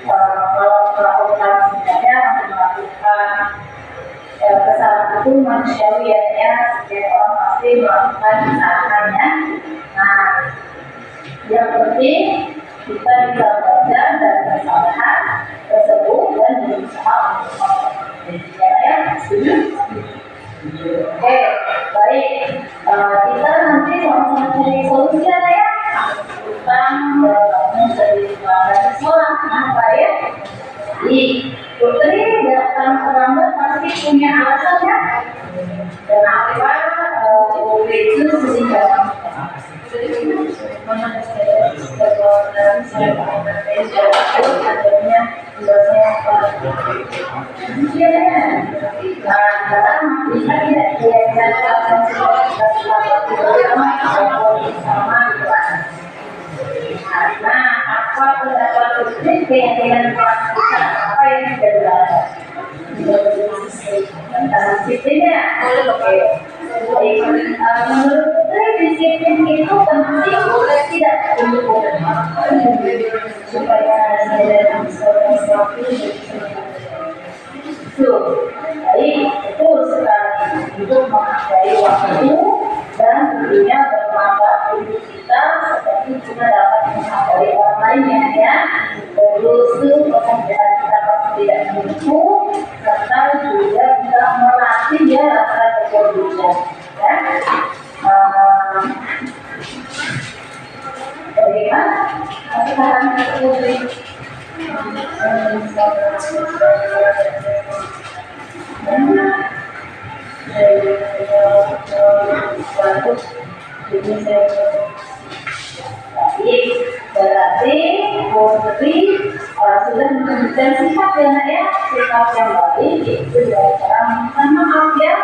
kalau melakukan sebenarnya melakukan kesalahan itu manusiawi ya, setiap orang pasti melakukan kesalahannya. Nah, yang penting kita bisa belajar dari kesalahan tersebut dan berusaha untuk ya. Oke, baik. Kita nanti sama-sama cari solusinya ya. Tentang bangun dari sekolah, kenapa ya? Putri datang terlambat pasti punya alasan ya. Kenapa Putri itu sehingga nah, apa pendapat Putri keyakinan kita apa yang sudah berada tentang disiplinnya? Oke. Menurut Putri disiplin itu penting boleh tidak supaya saya bisa sesuatu itu baik betul sekali untuk menghargai waktu dan tentunya bermanfaat untuk kita seperti kita dapat menghargai orang lainnya ya. Terus pekerjaan kita pasti tidak mampu serta juga bisa melatih ya rasa kepedulian ya. Bagaimana sekarang Putri? Berarti Putri sudah menunjukkan sikap ya, sikap yang baik itu dengan cara meminta maaf ya.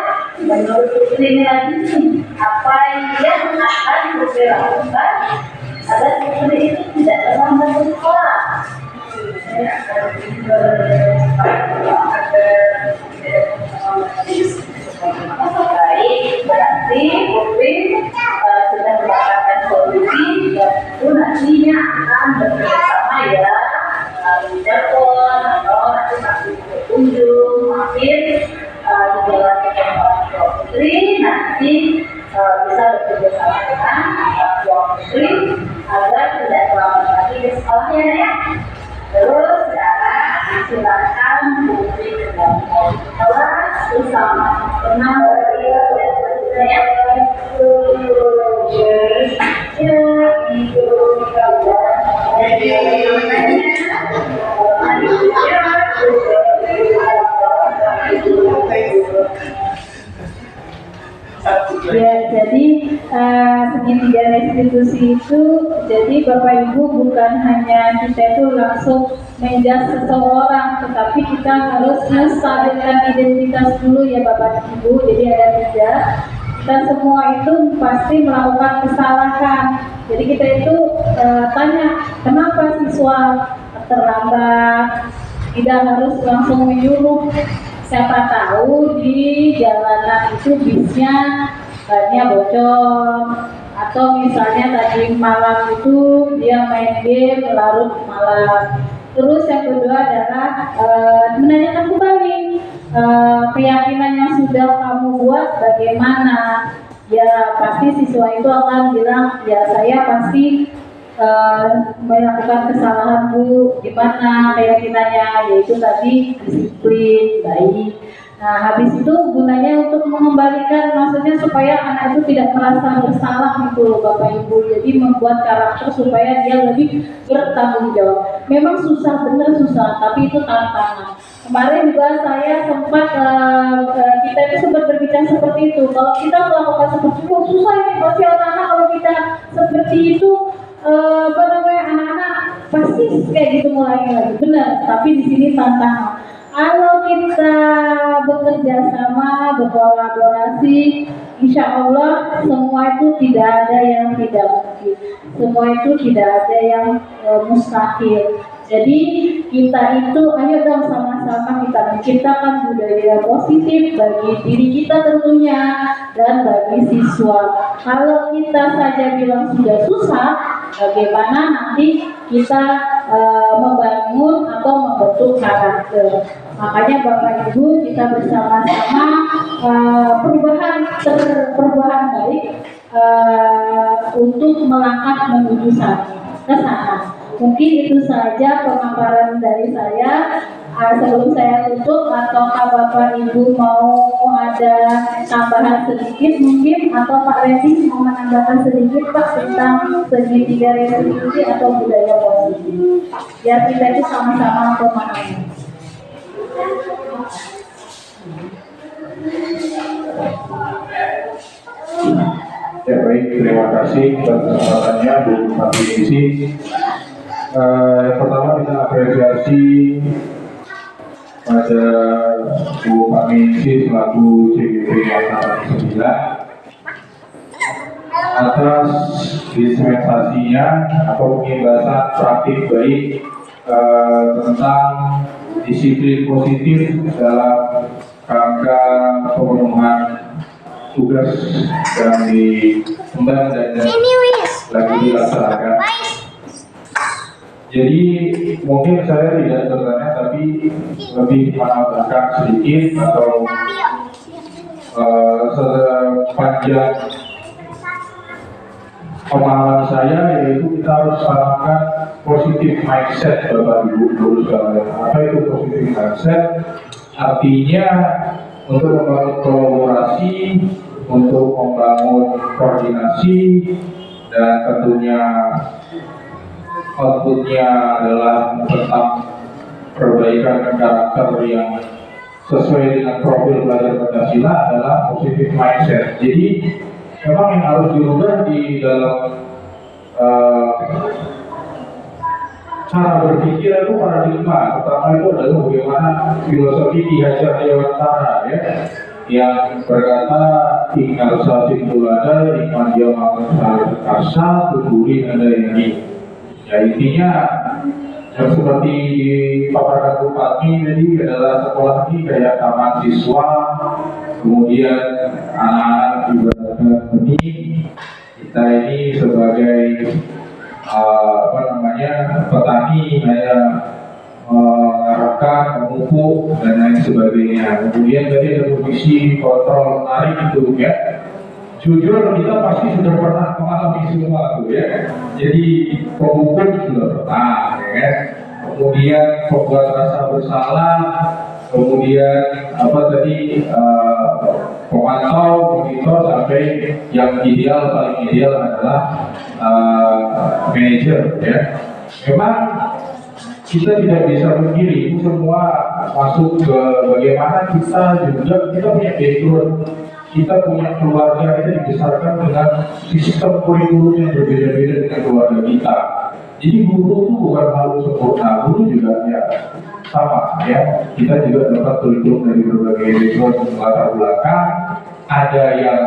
Menurut Putri ini lagi apa yang akan Putri lakukan agar Putri itu tidak terlambat bersekolah. Baik, berarti Putri sudah mendapatkan solusi dan itu nantinya akan bekerjasama ya, melalui telepon atau nanti masih berkunjung mampir di jalan orang tua Putri nanti bisa bekerjasama dengan orang tua Putri agar tidak terlambat lagi di sekolahnya ya. Terus sekarang silakan Putri ke dalam kelas bersama teman saya. Ya, jadi segitiga restitusi itu, jadi Bapak Ibu bukan hanya kita itu langsung menjudge seseorang, tetapi kita harus menstabilkan identitas dulu ya Bapak Ibu. Jadi ada tiga, kita semua itu pasti melakukan kesalahan. Jadi kita itu tanya kenapa siswa terlambat, tidak harus langsung menyuruh. Siapa tahu di jalanan itu bisnya bannya bocor, atau misalnya tadi malam itu dia main game larut malam. Terus yang kedua adalah menanyakan kembali keyakinan yang sudah kamu buat bagaimana. Ya pasti siswa itu akan bilang ya saya pasti melakukan kesalahan Bu, gimana keyakinannya, yaitu tadi disiplin, baik. Nah habis itu gunanya untuk mengembalikan, maksudnya supaya anak itu tidak merasa bersalah gitu Bapak Ibu. Jadi membuat karakter supaya dia lebih bertanggung jawab. Memang susah, bener susah, tapi itu tantangan. Kemarin juga saya sempat kita itu sempat berbicara seperti itu. Kalau kita melakukan seperti itu susah ini, pasti anak-anak kalau kita seperti itu anak-anak sih kayak gitu mulai lagi? Benar, tapi di sini tantangan. Kalau kita bekerja sama, berkolaborasi, insya Allah semua itu tidak ada yang tidak mungkin. Semua itu tidak ada yang mustahil. Jadi kita itu ayo dong sama-sama kita menciptakan budaya positif bagi diri kita tentunya dan bagi siswa. Kalau kita saja bilang sudah susah, bagaimana nanti kita membangun atau membentuk karakter. Makanya Bapak Ibu kita bersama-sama perubahan baik untuk melangkah menuju ke sana. Mungkin itu saja pemaparan dari saya. Sebelum saya tutup, ataukah Bapak Ibu mau ada tambahan sedikit mungkin, atau Pak Randy mau menambahkan sedikit Pak tentang segitiga restitusi atau budaya positif, biar kita itu sama-sama memahami. Ya baik, terima kasih atas kesempatannya Bu Fatimisi. Yang pertama kita apresiasi pada Bu Fatimisi selaku CGP Angkatan 9 atas dispensasinya atau pengimbasan praktik baik tentang disiplin positif dalam rangka pemenuhan tugas yang diemban dan lagi dilaksanakan. Jadi mungkin saya tidak bertanya, tapi lebih menambahkan sedikit atau sepanjang pemahaman saya, yaitu kita harus tanamkan positif mindset Bapak Ibu Guru sekalian. Apa itu positif mindset? Artinya untuk membangun kolaborasi, untuk membangun koordinasi, dan tentunya outputnya adalah tentang perbaikan karakter yang sesuai dengan profil belajar Pancasila adalah positif mindset. Jadi memang yang harus diubah di dalam cara berpikir itu paradigma. Pertama itu adalah bagaimana filosofi Ki Hajar Dewantara ya, yang berkata ingat sasimulada iman dia makan karsa tuturi ada yang ini. Ya intinya yang seperti dipaparkan Bupati tadi adalah sekolah ini kayak taman siswa, kemudian anak-anak ibaratkan benih, kita ini sebagai petani hanya mengarahkan, memupuk dan lain sebagainya. Kemudian tadi ada komisi kontrol menarik itu ya. Jujur kita pasti sudah pernah mengalami semua tuh ya. Jadi pemukul sudah pernah ya kan. Kemudian membuat rasa bersalah, kemudian pemantau, monitor sampai yang paling ideal adalah manajer ya. Memang kita tidak bisa memilih itu semua masuk ke bagaimana kita punya background, kita punya keluarga, kita dibesarkan dengan sistem kurikulum yang berbeda-beda dengan keluarga kita. Jadi guru itu bukan harus sempurna, guru juga ya sama ya. Kita juga dapat kurikulum dari berbagai background latar belakang. Ada yang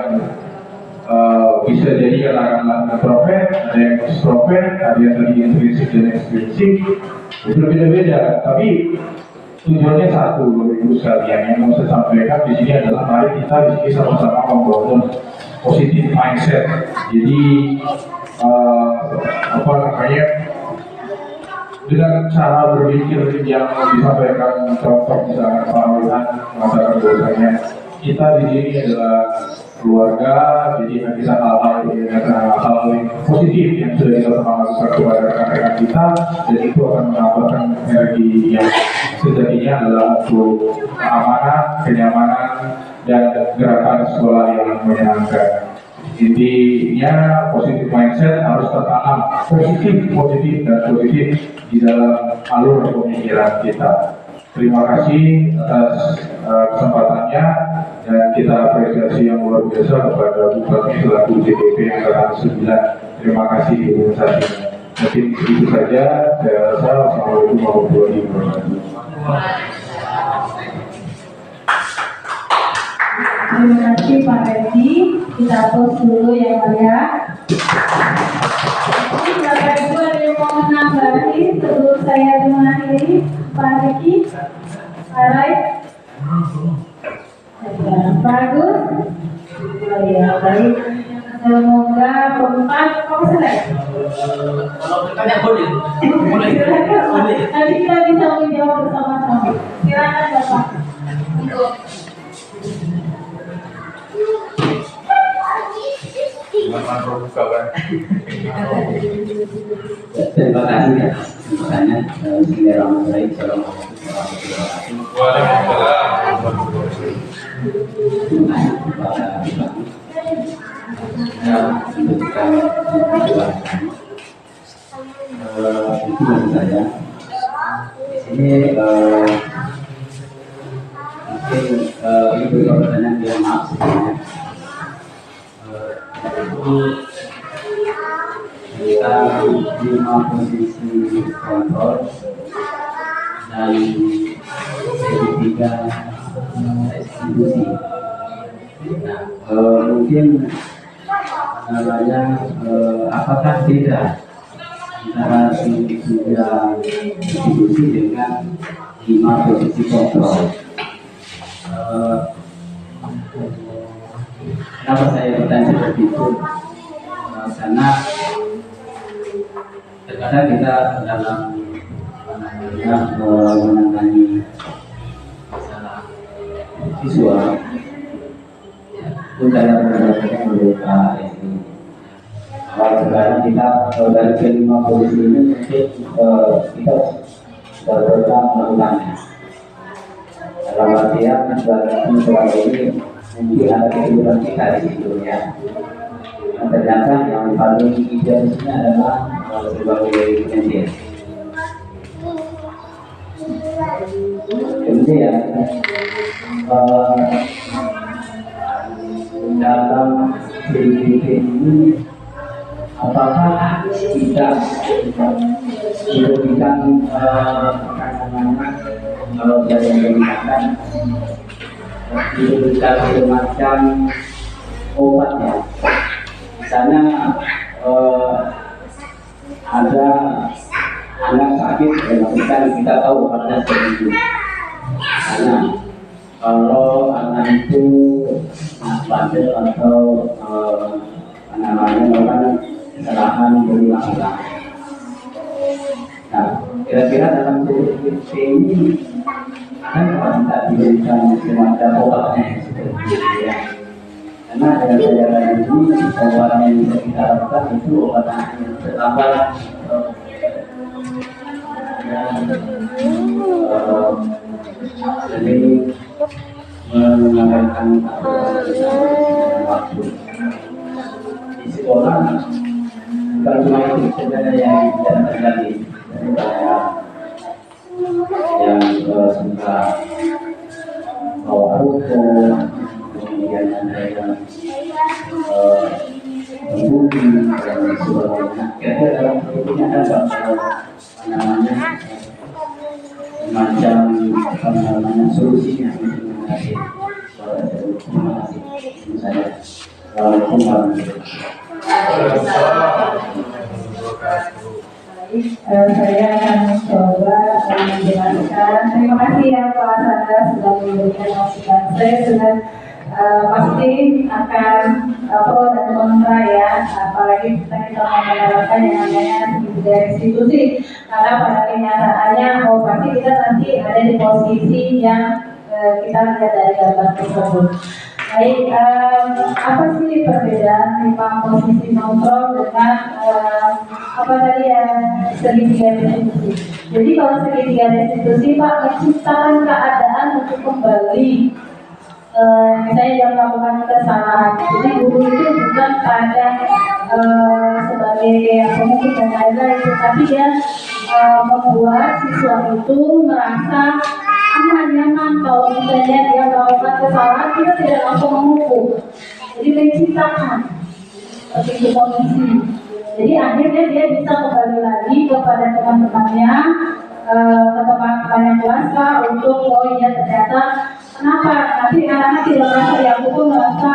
bisa jadi kalangan introvert, ada yang extrovert, ada yang tadi intrinsik dan ekstrinsik, berbeda-beda. Tapi tujuannya satu, Bapak Ibu sekalian, yang mau saya sampaikan di sini adalah mari kita di sini sama-sama membangun positif mindset. Jadi dengan cara berpikir yang disampaikan contoh misalnya Pak Wilhan mengatakan bahwasanya kita di sini adalah keluarga, jadi kita hal-hal yang positif yang sudah kita pernah lakukan kepada rekan-rekan kita, dan itu akan menambahkan energi yang sejatinya adalah untuk keamanan, kenyamanan, dan gerakan sekolah yang menyenangkan. Intinya positif mindset harus tertanam positif di dalam alur pemikiran kita. Terima kasih atas kesempatannya, dan kita apresiasi yang luar biasa kepada Bupati selaku CGP Angkatan 9. Terima kasih di organisasinya. Mungkin itu saja. Saya rasa Assalamualaikum warahmatullahi wabarakatuh. Terima kasih Pak Redi. Kita pause dulu ya Pak ya. Jadi Bapak Ibu ada yang mau menambahin sebelum saya mengakhiri? Pak Riki, Pak Rai, Pak Agus. Oh ya baik. Semoga berempat kok selesai. Kalau bertanya boleh. Nanti kita bisa menjawab bersama-sama. Silakan Bapak. Terima kasih ya pertanyaan. Bismillahirrahmanirrahim. Assalamualaikum warahmatullahi wabarakatuh. Terima kasih kepada yang memberikan penjelasan. Itu dari saya. Di sini mungkin ini beberapa pertanyaan yang maaf sebenarnya. Kita lima posisi kontrol dan ketiga institusi. Nah, mungkin namanya apakah beda antara tiga institusi dengan lima posisi kontrol? Kenapa saya bertanya seperti itu? Karena terkadang kita dalam menangani masalah visual itu dalam berdasarkan beberapa ini. Sekarang kita dari kelima posisi ini mungkin kita sudah melakukannya. Dalam artian selama ini mungkin ada kehidupan kita di situ ya. Ternyata yang paling idealisnya adalah sebagai penelitian. Kemudian dalam penelitian ini apakah kita diberikan kalau saya mengatakan diberikan semacam obatnya. Misalnya ada anak sakit, maksudnya kita tahu obatnya seperti itu. Karena kalau anak itu bandel atau melakukan kesalahan berulang-ulang. Nah, kira-kira dalam situasi ini kan kita diberikan semacam obatnya seperti itu ya. Karena dengan saya ini obat yang bisa kita lakukan itu obat yang terlambat jadi mengabaikan waktu di sekolah. Bukan cuma itu sebenarnya yang tidak terjadi dari saya yang suka bawa rokok, kemudian ada yang membuli dan sebagainya. Kira-kira dalam berikutnya ada namanya semacam solusinya untuk mengatasi soal tersebut. Terima kasih. Saya Assalamualaikum warahmatullahi Saya akan mencoba menjelaskan. Terima kasih ya Pak Sandra sudah memberikan masukan. Saya sudah pasti akan pro dan kontra ya, apalagi kita mau menerapkan yang namanya tiga institusi. Karena pada kenyataannya, pasti kita nanti ada di posisi yang kita lihat dari gambar tersebut. Baik, apa sih perbedaan lima posisi kontrol dengan apa tadi ya segitiga restitusi? Jadi kalau segitiga restitusi Pak menciptakan keadaan untuk kembali misalnya yang melakukan kesalahan. Jadi guru itu bukan pada sebagai pemukul dan lain-lain, tetapi dia membuat siswa itu merasa aman, nyaman. Kalau misalnya dia melakukan kesalahan, kita tidak langsung menghukum. Jadi menciptakan seperti itu kondisi. Jadi akhirnya dia bisa kembali lagi kepada teman-temannya, ke teman-teman kelas lah, untuk oh iya ternyata kenapa nanti anak-anak tidak merasa ya aku pun merasa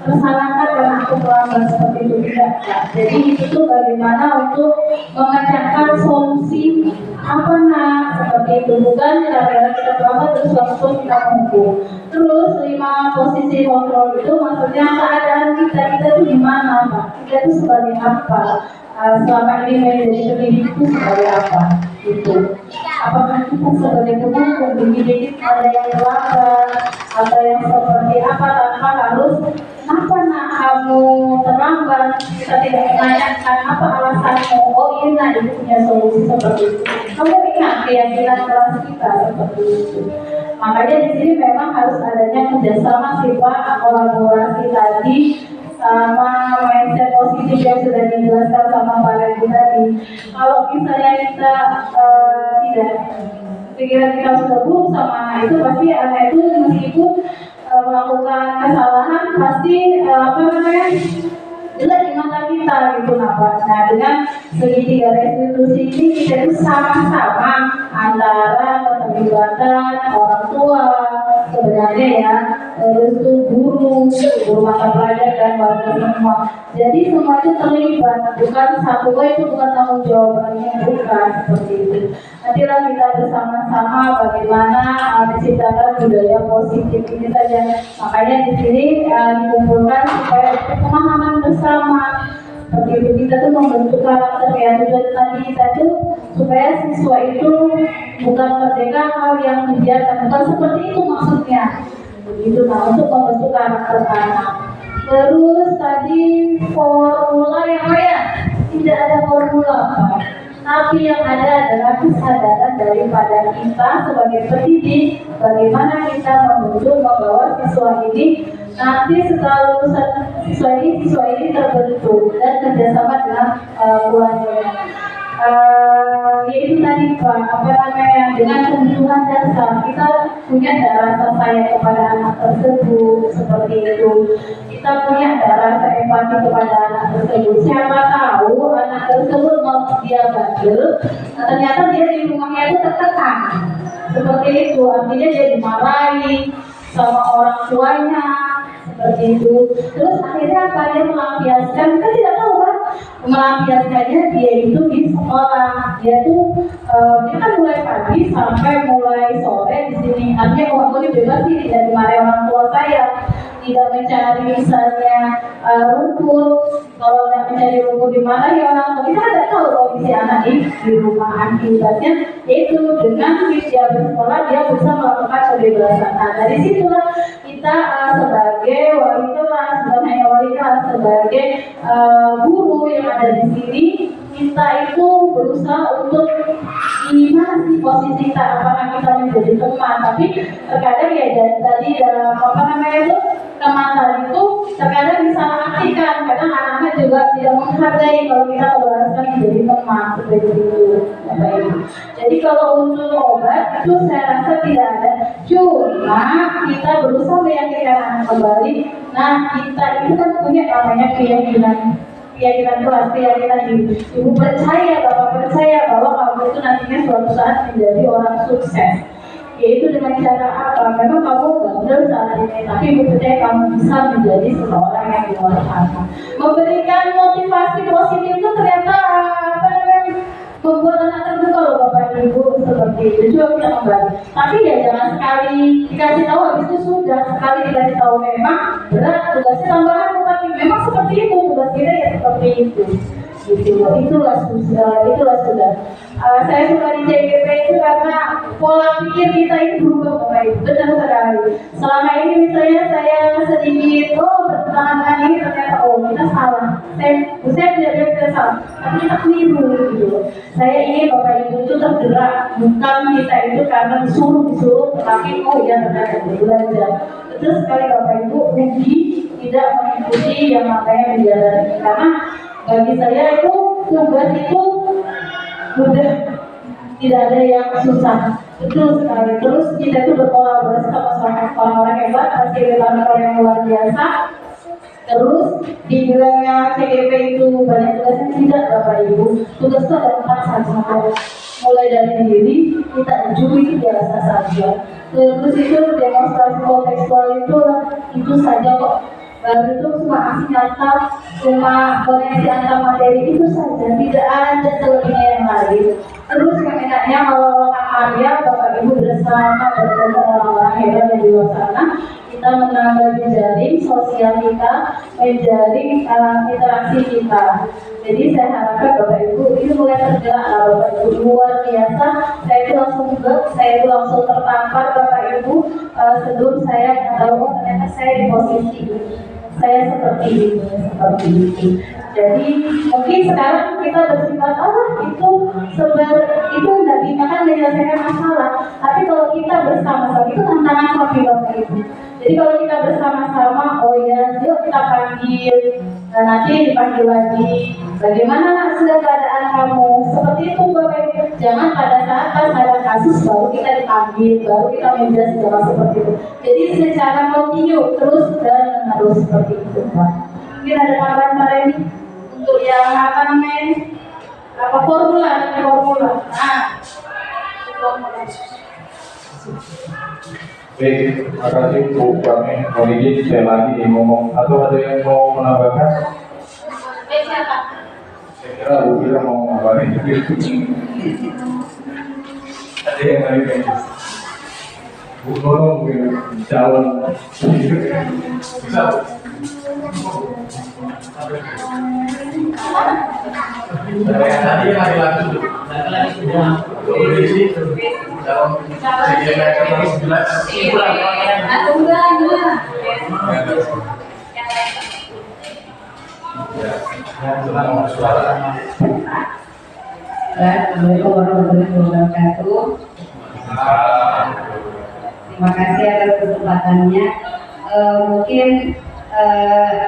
tersalahkan karena aku melanggar seperti itu, tidak. Nah, jadi itu tuh bagaimana untuk memecahkan solusi apa seperti itu, bukan karena kita terlambat terus langsung kita menghukum. Terus 5 posisi kontrol itu maksudnya keadaan kita itu gimana Pak? Kita itu sebagai apa? Selama ini menjadi pendidik itu sebagai apa? Itu apakah kita sebagai pemukul mendidik ada yang melanggar atau yang seperti apa, tanpa harus kenapa kamu terlambat, kita tidak menanyakan apa alasanmu. Oh ini ibu punya solusi seperti itu. Kamu ingat keyakinan kelas kita seperti itu. Makanya di sini memang harus adanya kerjasama sifat kolaborasi tadi, sama mindset positif yang sudah dijelaskan sama Pak Redi tadi. Kalau misalnya kita tidak pikiran kita sudah buruk sama anak itu, pasti anak itu meskipun melakukan kesalahan pasti jelek di mata kita gitu Pak. Nah dengan segitiga restitusi ini kita itu sama-sama antara keterlibatan orang tua sebenarnya ya, terus itu guru mata pelajar dan warga semua. Jadi semua itu terlibat, bukan satu itu bukan tanggung jawabannya, bukan seperti itu. Nantilah kita bersama-sama bagaimana menciptakan budaya positif ini saja. Makanya di sini dikumpulkan supaya pemahaman bersama. Seperti itu kita tuh membentuk karakter ya, tujuan tadi kita tuh supaya siswa itu bukan merdeka hal yang dibiarkan, bukan seperti itu maksudnya. Begitu untuk membentuk karakter anak. Terus tadi formula yang tidak ada formula Pak. Tapi yang ada adalah kesadaran daripada kita sebagai pendidik, bagaimana kita membawa siswa ini nanti setelah lulusan siswa ini terbentuk dan kerjasama dengan keluarga. Yaitu tadi Pak, dengan kebutuhan dasar kita punya rasa sayang kepada anak tersebut seperti itu. Kita punya rasa empati kepada anak tersebut. Siapa tahu anak tersebut mau dia bandel, ternyata dia di rumahnya itu tertekan. Seperti itu, artinya dia dimarahi sama orang tuanya seperti itu. Terus akhirnya apa, dia melampiaskan, kita tidak tahu kan, melampiaskannya dia itu di sekolah. Dia tuh dia kan mulai pagi sampai mulai sore di sini. Artinya kalau mau bebas sih, tidak dimarahi orang tua saya, tidak mencari misalnya rumput. Kalau tidak mencari rumput di mana ya orang tua, kita tidak tahu kondisi anak ini di rumah. Akibatnya yaitu dengan dia bersekolah dia bisa melakukan kebebasan. Nah dari situlah kita sebagai wali kelas, bukan hanya wali kelas, sebagai guru yang ada di sini, kita itu berusaha untuk gimana sih posisi kita, apakah kita menjadi teman. Tapi terkadang ya tadi dalam itu teman itu terkadang disalahartikan, kadang anak-anak juga tidak menghargai kalau kita membahaskan menjadi teman seperti itu. Jadi kalau untuk obat itu saya rasa tidak ada, cuma kita berusaha meyakinkan anak kembali. Nah kita itu kan punya namanya keyakinan kelas, keyakinan diri. Ibu percaya, bapak percaya bahwa kamu itu nantinya suatu saat menjadi orang sukses. Yaitu dengan cara apa? Memang kamu gagal saat ini, tapi ibu percaya kamu bisa menjadi seseorang yang luar biasa. Memberikan motivasi positif itu ternyata membuat anak terbuka loh bapak ibu seperti itu. Coba kita kembali. Tapi ya jangan sekali dikasih tahu habis itu sudah, sekali dikasih tahu memang berat tugasnya tambahan, tapi memang seperti itu tugas kita ya seperti itu. Itulah sudah. Saya suka di JGP itu karena pola pikir kita itu berubah Bapak Ibu, benar sekali. Selama ini misalnya saya sedikit bertentangan dengan ini, ternyata kita salah. Saya tidak bilang kita salah, tapi kita keliru gitu. Saya ingin Bapak Ibu itu tergerak, bukan kita itu karena disuruh, tapi ternyata belajar. Betul sekali Bapak Ibu, rugi tidak mengikuti yang makanya menjalani. Karena bagi saya itu tugas itu mudah, tidak ada yang susah. Betul sekali. Terus kita itu berkolaborasi sama orang-orang hebat, pasti orang yang luar biasa. Terus dibilangnya CGP itu banyak tugasnya, tidak Bapak Ibu. Tugas itu ada 4 saja. Mulai dari diri, kita juri biasa saja. Terus itu demonstrasi kontekstual itu saja kok. Baru itu cuma aksi nyata, cuma koneksi antar materi itu saja, tidak ada selebihnya yang lain. Terus yang enaknya kalau karya Bapak Ibu bersama bertemu orang-orang hebat yang di luar sana, kita menambah jejaring sosial kita, menjaring interaksi kita. Jadi saya harapkan Bapak Ibu itu mulai tergerak lah Bapak Ibu, luar biasa. Saya itu langsung tertampar Bapak Ibu sebelum saya tahu oh ternyata saya di posisi ini. Saya seperti itu. Jadi mungkin sekarang kita bersifat itu tidak akan menyelesaikan masalah. Tapi kalau kita bersama-sama itu tantangan bagi Bapak Ibu. Jadi kalau kita bersama-sama, oh ya, yuk kita panggil, nanti dipanggil lagi. Bagaimana sudah keadaan kamu? Seperti itu Bapak Ibu. Jangan pada saat pas ada kasus baru kita dipanggil, baru kita menjelaskan segala seperti itu. Jadi secara kontinu terus dan menerus seperti itu Pak. Mungkin ada tambahan Pak Reni untuk yang formula. Nah, Baik, terima kasih Bu Fahmi. Mohon izin saya lagi ngomong atau ada yang mau menambahkan? siapa? Saya kira Bu Kira mau menambahkan. Ada yang lain? Bu Nolong calon bisa. Tadi yang hari lalu tuh. Assalamualaikum warahmatullahi wabarakatuh. Terima kasih atas kesempatannya. Mungkin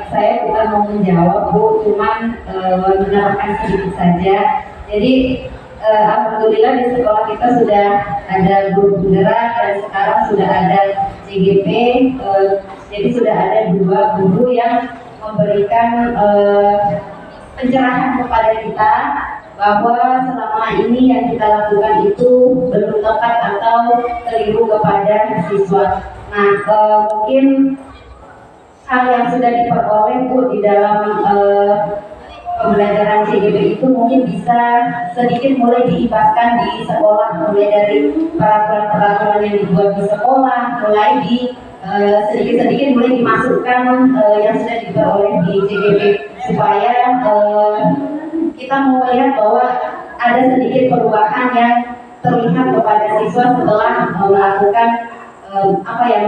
saya bukan mau menjawab Bu, cuman menambahkan sedikit saja. Jadi alhamdulillah di sekolah kita sudah ada guru penggerak dan sekarang sudah ada CGP. Jadi sudah ada 2 guru yang memberikan pencerahan kepada kita bahwa selama ini yang kita lakukan itu belum tepat atau keliru kepada siswa. Nah, mungkin hal yang sudah diperoleh Bu di dalam pembelajaran CGP itu mungkin bisa sedikit mulai diibaskan di sekolah, mulai dari peraturan-peraturan yang dibuat di sekolah, mulai di sedikit-sedikit mulai dimasukkan yang sudah diperoleh di CGP supaya kita mau melihat bahwa ada sedikit perubahan yang terlihat kepada siswa setelah melakukan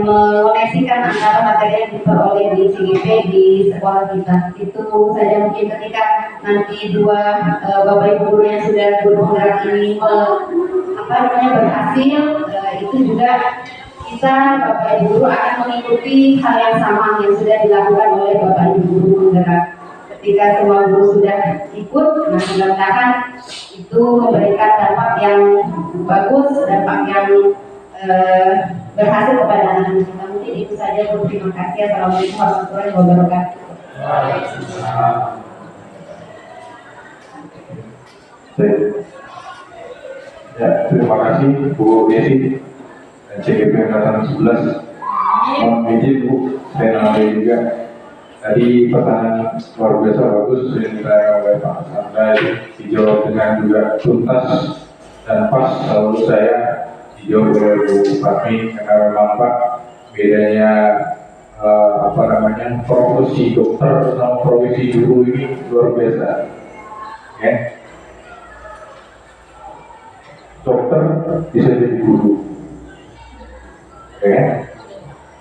mengoneksikan antara materi yang diperoleh di CGP di sekolah kita. Itu saja mungkin ketika nanti 2 Bapak Ibu guru yang sudah guru penggerak ini berhasil, itu juga kita Bapak Ibu guru akan mengikuti hal yang sama yang sudah dilakukan oleh Bapak Ibu guru penggerak. Ketika semua guru sudah ikut, nah mudah-mudahan itu memberikan dampak yang bagus, dampak yang berhasil kepada anak-anak kita. Mungkin itu saja Bu. Terima kasih. Assalamualaikum warahmatullahi wabarakatuh. Ya, terima kasih Bu Desi dan CGP Angkatan 11. Mohon izin Bu, saya nambahin juga. Tadi pertanyaan luar biasa bagus yang ditanya oleh Pak Sandai, dijawab dengan juga tuntas dan pas. Lalu saya dijawab oleh Bu Fahmi karena memang Pak bedanya profesi dokter sama profesi guru ini luar biasa. Ya. Dokter bisa jadi guru, ya.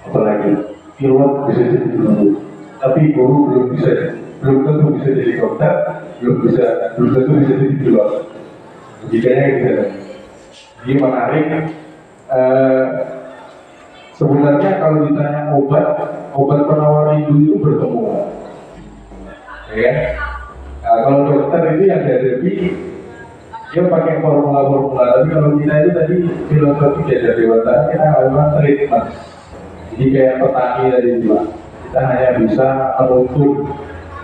Apalagi pilot bisa jadi guru. Tapi guru belum tentu bisa jadi dokter, belum tentu bisa jadi pilot. Logikanya gitu. Jadi menarik. Sebenarnya kalau ditanya obat penawar rindu itu bertemu, ya. Nah, kalau dokter itu yang dihadapi dia pakai formula. Tapi kalau kita itu tadi filosofi dari dewasa kita lakukan treatment. Jadi kayak petani tadi juga. Kita Kita hanya bisa menuntut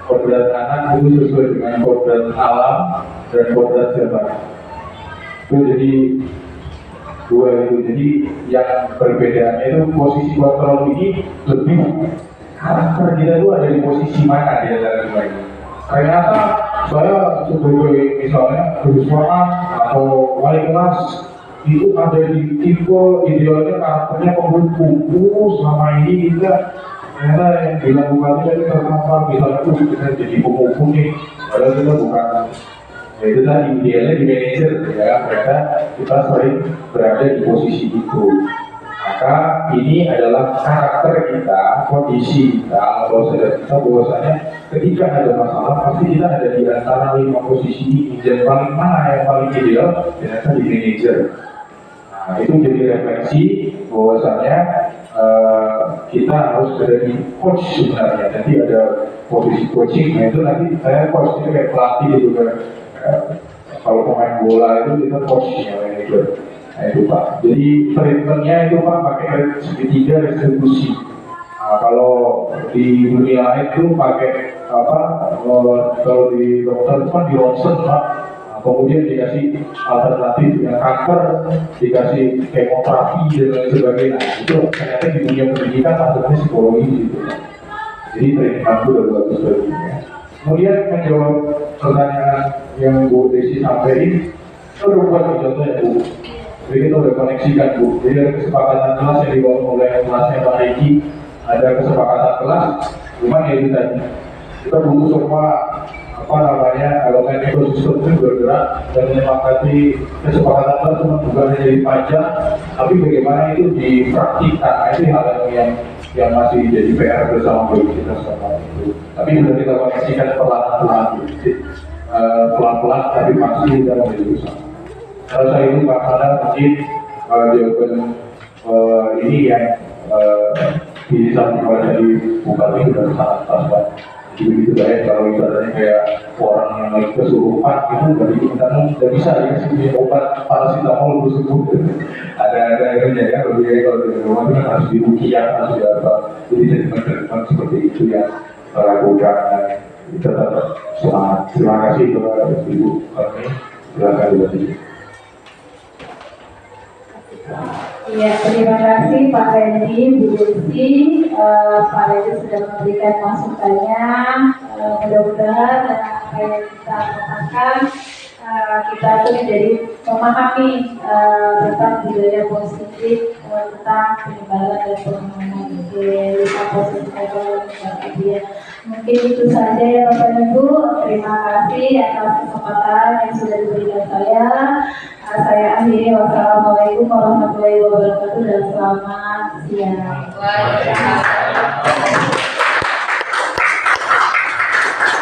kodrat anak itu sesuai dengan kodrat alam dan kodrat zaman. Itu jadi dua itu. Jadi yang perbedaannya itu posisi kontrol ini lebih karakter kita itu ada di posisi mana di dalam ini. Ternyata saya sebagai misalnya berusaha atau wali kelas itu ada di tipe idealnya karakternya pembuku selama ini kita ternyata yang dilakukan itu terpapar misalnya kita jadi pembuku nih, padahal kita bukan. Ya itu tadi idealnya di manajer ya, mereka kita sering berada di posisi itu. Maka ini adalah karakter kita, kondisi kita, atau sadar kita bahwasanya ketika ada masalah pasti kita ada di antara 5 posisi ini. Dan paling mana yang paling ideal ternyata di manajer. Nah itu jadi refleksi bahwasanya kita harus ada di coach sebenarnya. Nanti ada posisi coaching, nah itu nanti saya coach itu kayak pelatih gitu kan. Kalau pemain bola itu kita coachnya manajer. Nah itu Pak, jadi treatmentnya itu Pak pakai segitiga distribusi. Nah, kalau di dunia lain itu pakai apa? Kalau di dokter itu kan di ronsen Pak. Nah, kemudian dikasih alternatif yang kanker, dikasih kemoterapi dan lain sebagainya. Nah, itu ternyata di dunia pendidikan maksudnya psikologi gitu. Jadi treatment itu udah bagus baginya. Kemudian menjawab pertanyaan yang Bu Desi sampaikan, itu udah buat contohnya Bu. Jadi kita udah koneksikan Bu. Jadi ada kesepakatan kelas yang dibangun oleh kelasnya Pak Riki, ada kesepakatan kelas, cuman ya itu tadi kita butuh semua apa namanya elemen ekosistem itu bergerak dan menyepakati kesepakatan kelas bukan hanya jadi panjang, tapi bagaimana itu dipraktikkan. Nah, itu hal yang masih jadi PR bersama bagi kita semua itu. Tapi sudah kita koneksikan pelan-pelan, tapi pasti kita menjadi bersama. Kalau saya itu Pak Sada mungkin jawaban ini yang disampaikan tadi Bupati sudah sangat pas Pak. Jadi begitu baik kalau ibaratnya kayak orang yang lagi kesurupan itu dari kita tidak bisa dikasih obat paracetamol tersebut. Ada akhirnya ya kalau di rumah itu harus dirukiah, harus apa. Jadi treatment seperti itu yang lakukan. Tetap semangat. Terima kasih kepada Ibu kami. Silakan dilanjutkan. Ya, terima kasih Pak Randy, Bu Desi. Pak Randy sudah memberikan masukannya. Mudah-mudahan apa yang kita katakan kita itu menjadi memahami tentang budaya positif tentang penyebaran dan pengembangan lima positif ekonomi. Mungkin itu saja ya Bapak Ibu. Terima kasih atas kesempatan yang sudah diberikan saya. Saya akhiri. Wassalamualaikum warahmatullahi wabarakatuh dan selamat siang.